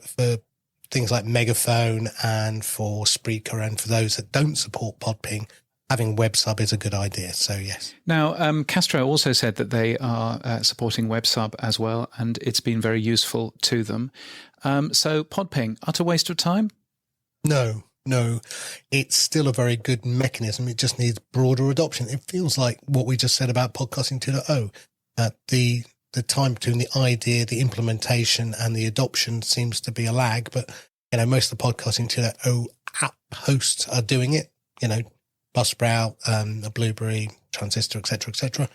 things like Megaphone and for Spreaker and for those that don't support Podping, having WebSub is a good idea. So, yes. Now, Castro also said that they are supporting WebSub as well, and it's been very useful to them. So, Podping, utter waste of time? No, no, it's still a very good mechanism. It just needs broader adoption. It feels like what we just said about podcasting 2.0. The time between the idea, the implementation, and the adoption seems to be a lag. But, most of the podcasting 2.0 app hosts are doing it. Buzzsprout, a Blueberry, Transistor, etc.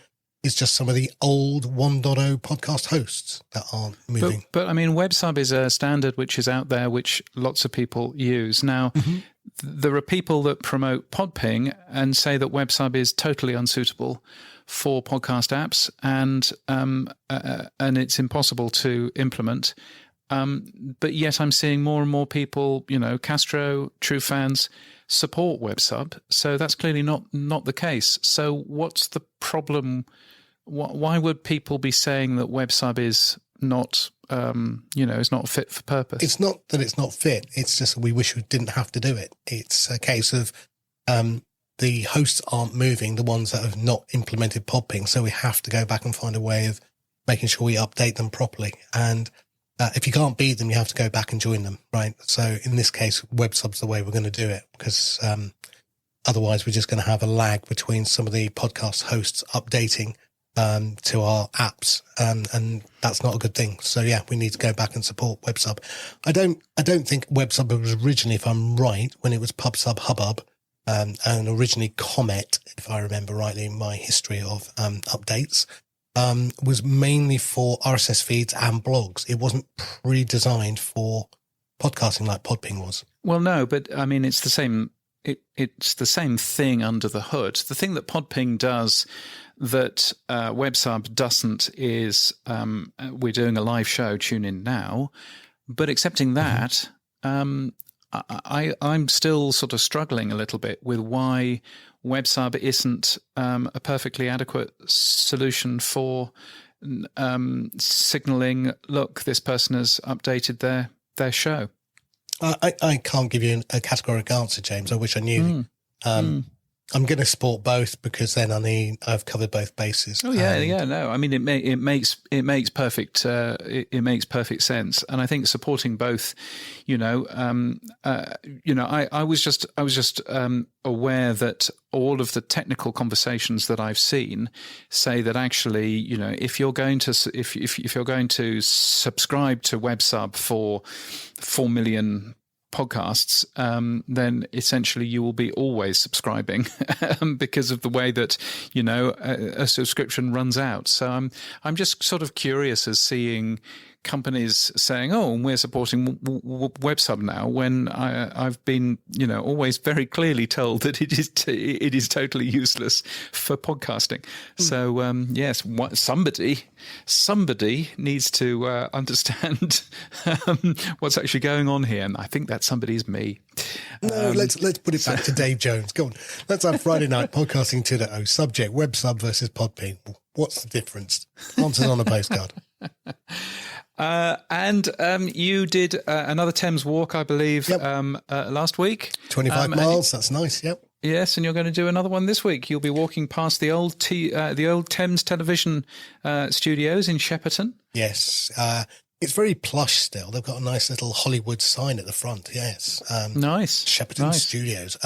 It's just some of the old 1.0 podcast hosts that aren't moving. But WebSub is a standard which is out there, which lots of people use. Now, there are people that promote Podping and say that WebSub is totally unsuitable for podcast apps and it's impossible to implement. But yet I'm seeing more and more people, Castro, true fans, support WebSub. So that's clearly not the case. So what's the problem? Why would people be saying that WebSub is not, is not fit for purpose? It's not that it's not fit. It's just we wish we didn't have to do it. It's a case of the hosts aren't moving, the ones that have not implemented Podping. So we have to go back and find a way of making sure we update them properly. And if you can't beat them, you have to go back and join them, right? So in this case, WebSub's the way we're going to do it, because otherwise we're just going to have a lag between some of the podcast hosts updating to our apps, and that's not a good thing. So yeah, we need to go back and support WebSub. I don't think WebSub was originally, if I'm right, when it was PubSub Hubbub, and originally Comet, if I remember rightly in my history of updates, was mainly for RSS feeds and blogs. It wasn't pre-designed for podcasting like Podping was. Well, no, but it's the same. It's the same thing under the hood. The thing that Podping does that WebSub doesn't is we're doing a live show. Tune in now. But accepting that, I'm still sort of struggling a little bit with why WebSub isn't a perfectly adequate solution for signaling, look, this person has updated their show. I can't give you a categorical answer, James. I wish I knew. I'm going to support both because then I've covered both bases. Oh yeah, no. It makes perfect sense, and I think supporting both. I was just aware that all of the technical conversations that I've seen say that actually, if you're going to subscribe to WebSub for 4 million podcasts, then essentially you will be always subscribing because of the way that a subscription runs out. So I'm just sort of curious as seeing companies saying, "Oh, we're supporting WebSub now," when I've been always very clearly told that it is totally useless for podcasting. So yes, somebody needs to understand what's actually going on here, and I think that somebody is me. No, let's put it back to Dave Jones. Go on, let's have Friday night podcasting 2.0. Subject: WebSub versus Podping. What's the difference? Answers on a postcard. And you did another Thames walk, I believe, yep. Last week. 25 miles. That's nice. Yep. Yes, and you're going to do another one this week. You'll be walking past the old Thames Television studios in Shepperton. Yes. It's very plush still. They've got a nice little Hollywood sign at the front. Yes. Nice. Shepperton Studios.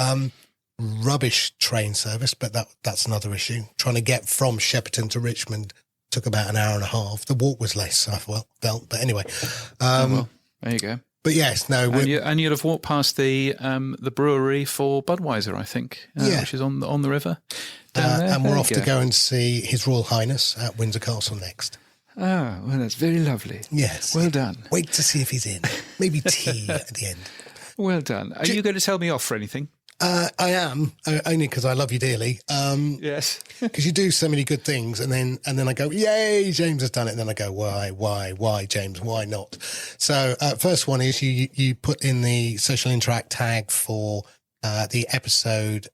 Rubbish train service, but that's another issue. Trying to get from Shepperton to Richmond took about an hour and a half. The walk was less, I felt. But anyway. Well, there you go. But yes, no. And you'd have walked past the brewery for Budweiser, I think, which is on the river. And we're off to go and see His Royal Highness at Windsor Castle next. Oh, well, that's very lovely. Yes. Well done. Wait to see if he's in. Maybe tea at the end. Well done. Are you going to tell me off for anything? I am, only because I love you dearly. Yes. Because you do so many good things, and then I go, yay, James has done it. And then I go, why, James? Why not? So first one is you put in the social interact tag for the episode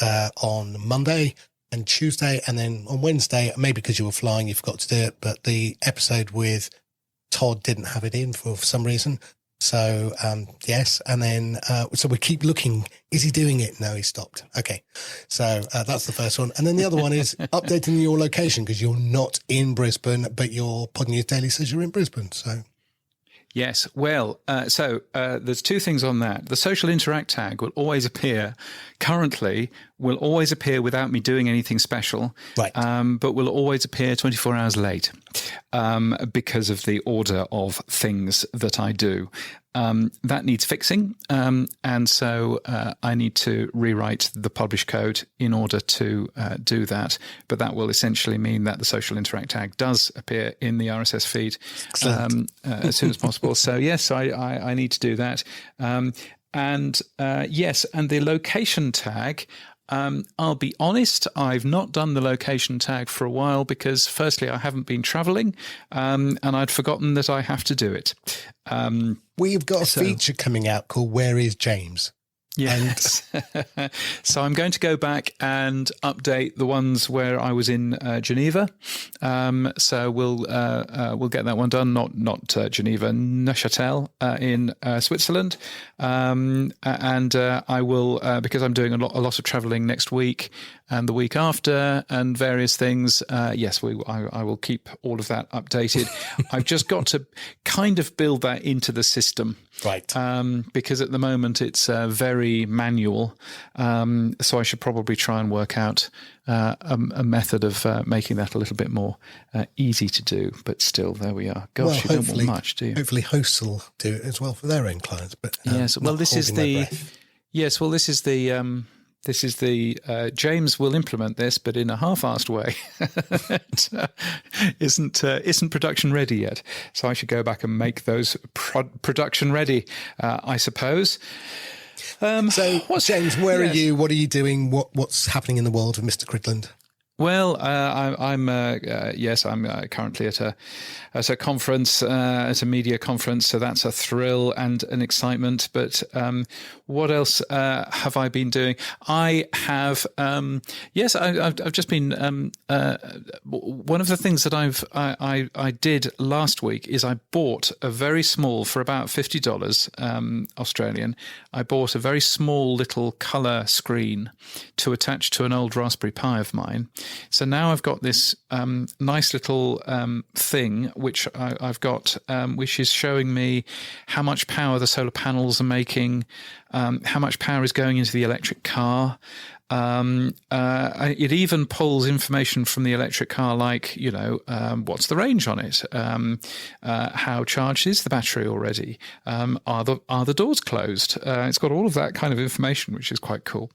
on Monday and Tuesday, and then on Wednesday, maybe because you were flying, you forgot to do it, but the episode with Todd didn't have it in for some reason. So, yes. And then, so we keep looking. Is he doing it? No, he stopped. Okay. So, that's the first one. And then the other one is updating your location because you're not in Brisbane, but your Pod News Daily says you're in Brisbane. So. Yes. Well, so there's two things on that. The social interact tag will always appear, currently will always appear without me doing anything special, right? But will always appear 24 hours late because of the order of things that I do. That needs fixing. And so I need to rewrite the publish code in order to do that. But that will essentially mean that the social interact tag does appear in the RSS feed as soon as possible. So yes, I need to do that. And the location tag, I'll be honest, I've not done the location tag for a while because firstly, I haven't been traveling and I'd forgotten that I have to do it. We've got a feature coming out called Where is James? Yes. So I'm going to go back and update the ones where I was in Geneva. So we'll get that one done. Not Geneva, Neuchâtel in Switzerland. And I will because I'm doing a lot of traveling next week and the week after and various things. Yes, I will keep all of that updated. I've just got to kind of build that into the system. Right. Because at the moment it's very manual. So I should probably try and work out a method of making that a little bit more easy to do. But still, there we are. Gosh, you don't want much, do you? Hopefully hosts will do it as well for their own clients. But yes, well, this is the James will implement this, but in a half-assed way. It isn't production ready yet. So I should go back and make those production ready, I suppose. So, James, where are you? What are you doing? What's happening in the world of Mr. Cridland? Well, I'm currently at a conference, at a media conference, so that's a thrill and an excitement. But what else have I been doing? I have, I've just been. One of the things that I did last week is I bought a very small, for about $50 Australian. I bought a very small little colour screen to attach to an old Raspberry Pi of mine. So now I've got this nice little thing which I've got, which is showing me how much power the solar panels are making, how much power is going into the electric car. It even pulls information from the electric car, like, what's the range on it? How charged is the battery already? Are the doors closed? It's got all of that kind of information, which is quite cool.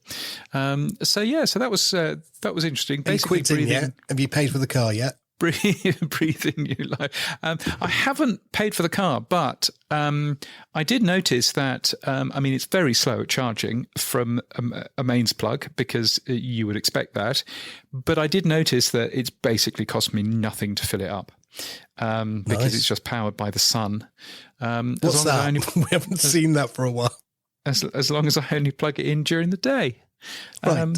So that was interesting. Basically, breathing. Yet? Have you paid for the car yet? Breathing new life. I haven't paid for the car, but I did notice that, it's very slow at charging from a mains plug because you would expect that. But I did notice that it's basically cost me nothing to fill it up because it's just powered by the sun. What's that? We haven't seen that for a while. As long as I only plug it in during the day. Right.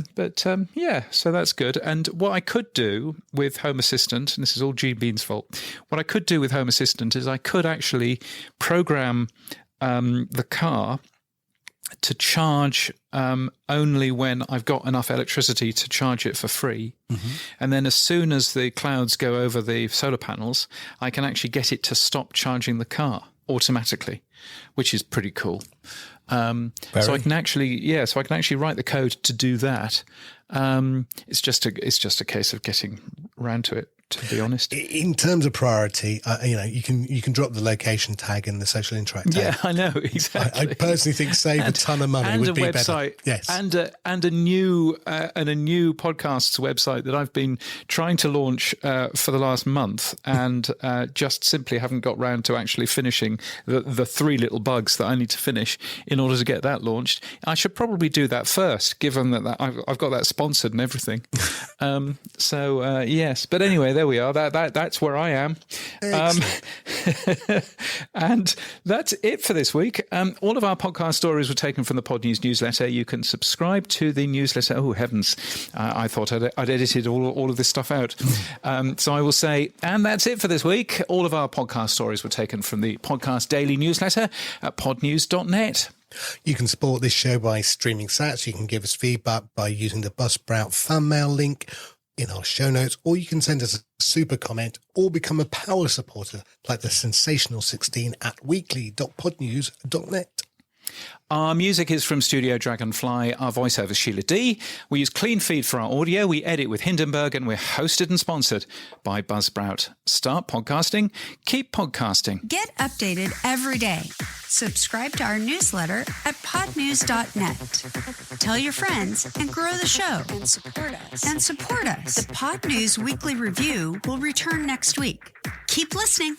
So that's good. And what I could do with Home Assistant, and this is all Gene Bean's fault, what I could do with Home Assistant is I could actually program the car to charge only when I've got enough electricity to charge it for free. Mm-hmm. And then as soon as the clouds go over the solar panels, I can actually get it to stop charging the car automatically, which is pretty cool. So I can actually write the code to do that. It's just a case of getting around to it, to be honest. In terms of priority, you can drop the location tag and the social interact tag. Yeah, I know, exactly. I personally think save a ton of money would be better. Yes, and a new podcast's website that I've been trying to launch for the last month, and just simply haven't got round to actually finishing the three little bugs that I need to finish in order to get that launched. I should probably do that first, given that I've got that sponsored and everything. Yes, but anyway, there we are. That's where I am. And that's it for this week. All of our podcast stories were taken from the Pod News newsletter. You can subscribe to the newsletter. Oh, heavens. I thought I'd edited all of this stuff out. So I will say, and that's it for this week. All of our podcast stories were taken from the Podcast Daily newsletter at podnews.net. You can support this show by streaming sats. You can give us feedback by using the Buzzsprout fan mail link, in our show notes, or you can send us a super comment or become a power supporter like the Sensational 16 at weekly.podnews.net. Our music is from Studio Dragonfly. Our voiceover is Sheila D. We use Clean Feed for our audio. We edit with Hindenburg, and we're hosted and sponsored by Buzzsprout. Start podcasting. Keep podcasting. Get updated every day. Subscribe to our newsletter at podnews.net. Tell your friends and grow the show. And support us. The Pod News Weekly Review will return next week. Keep listening.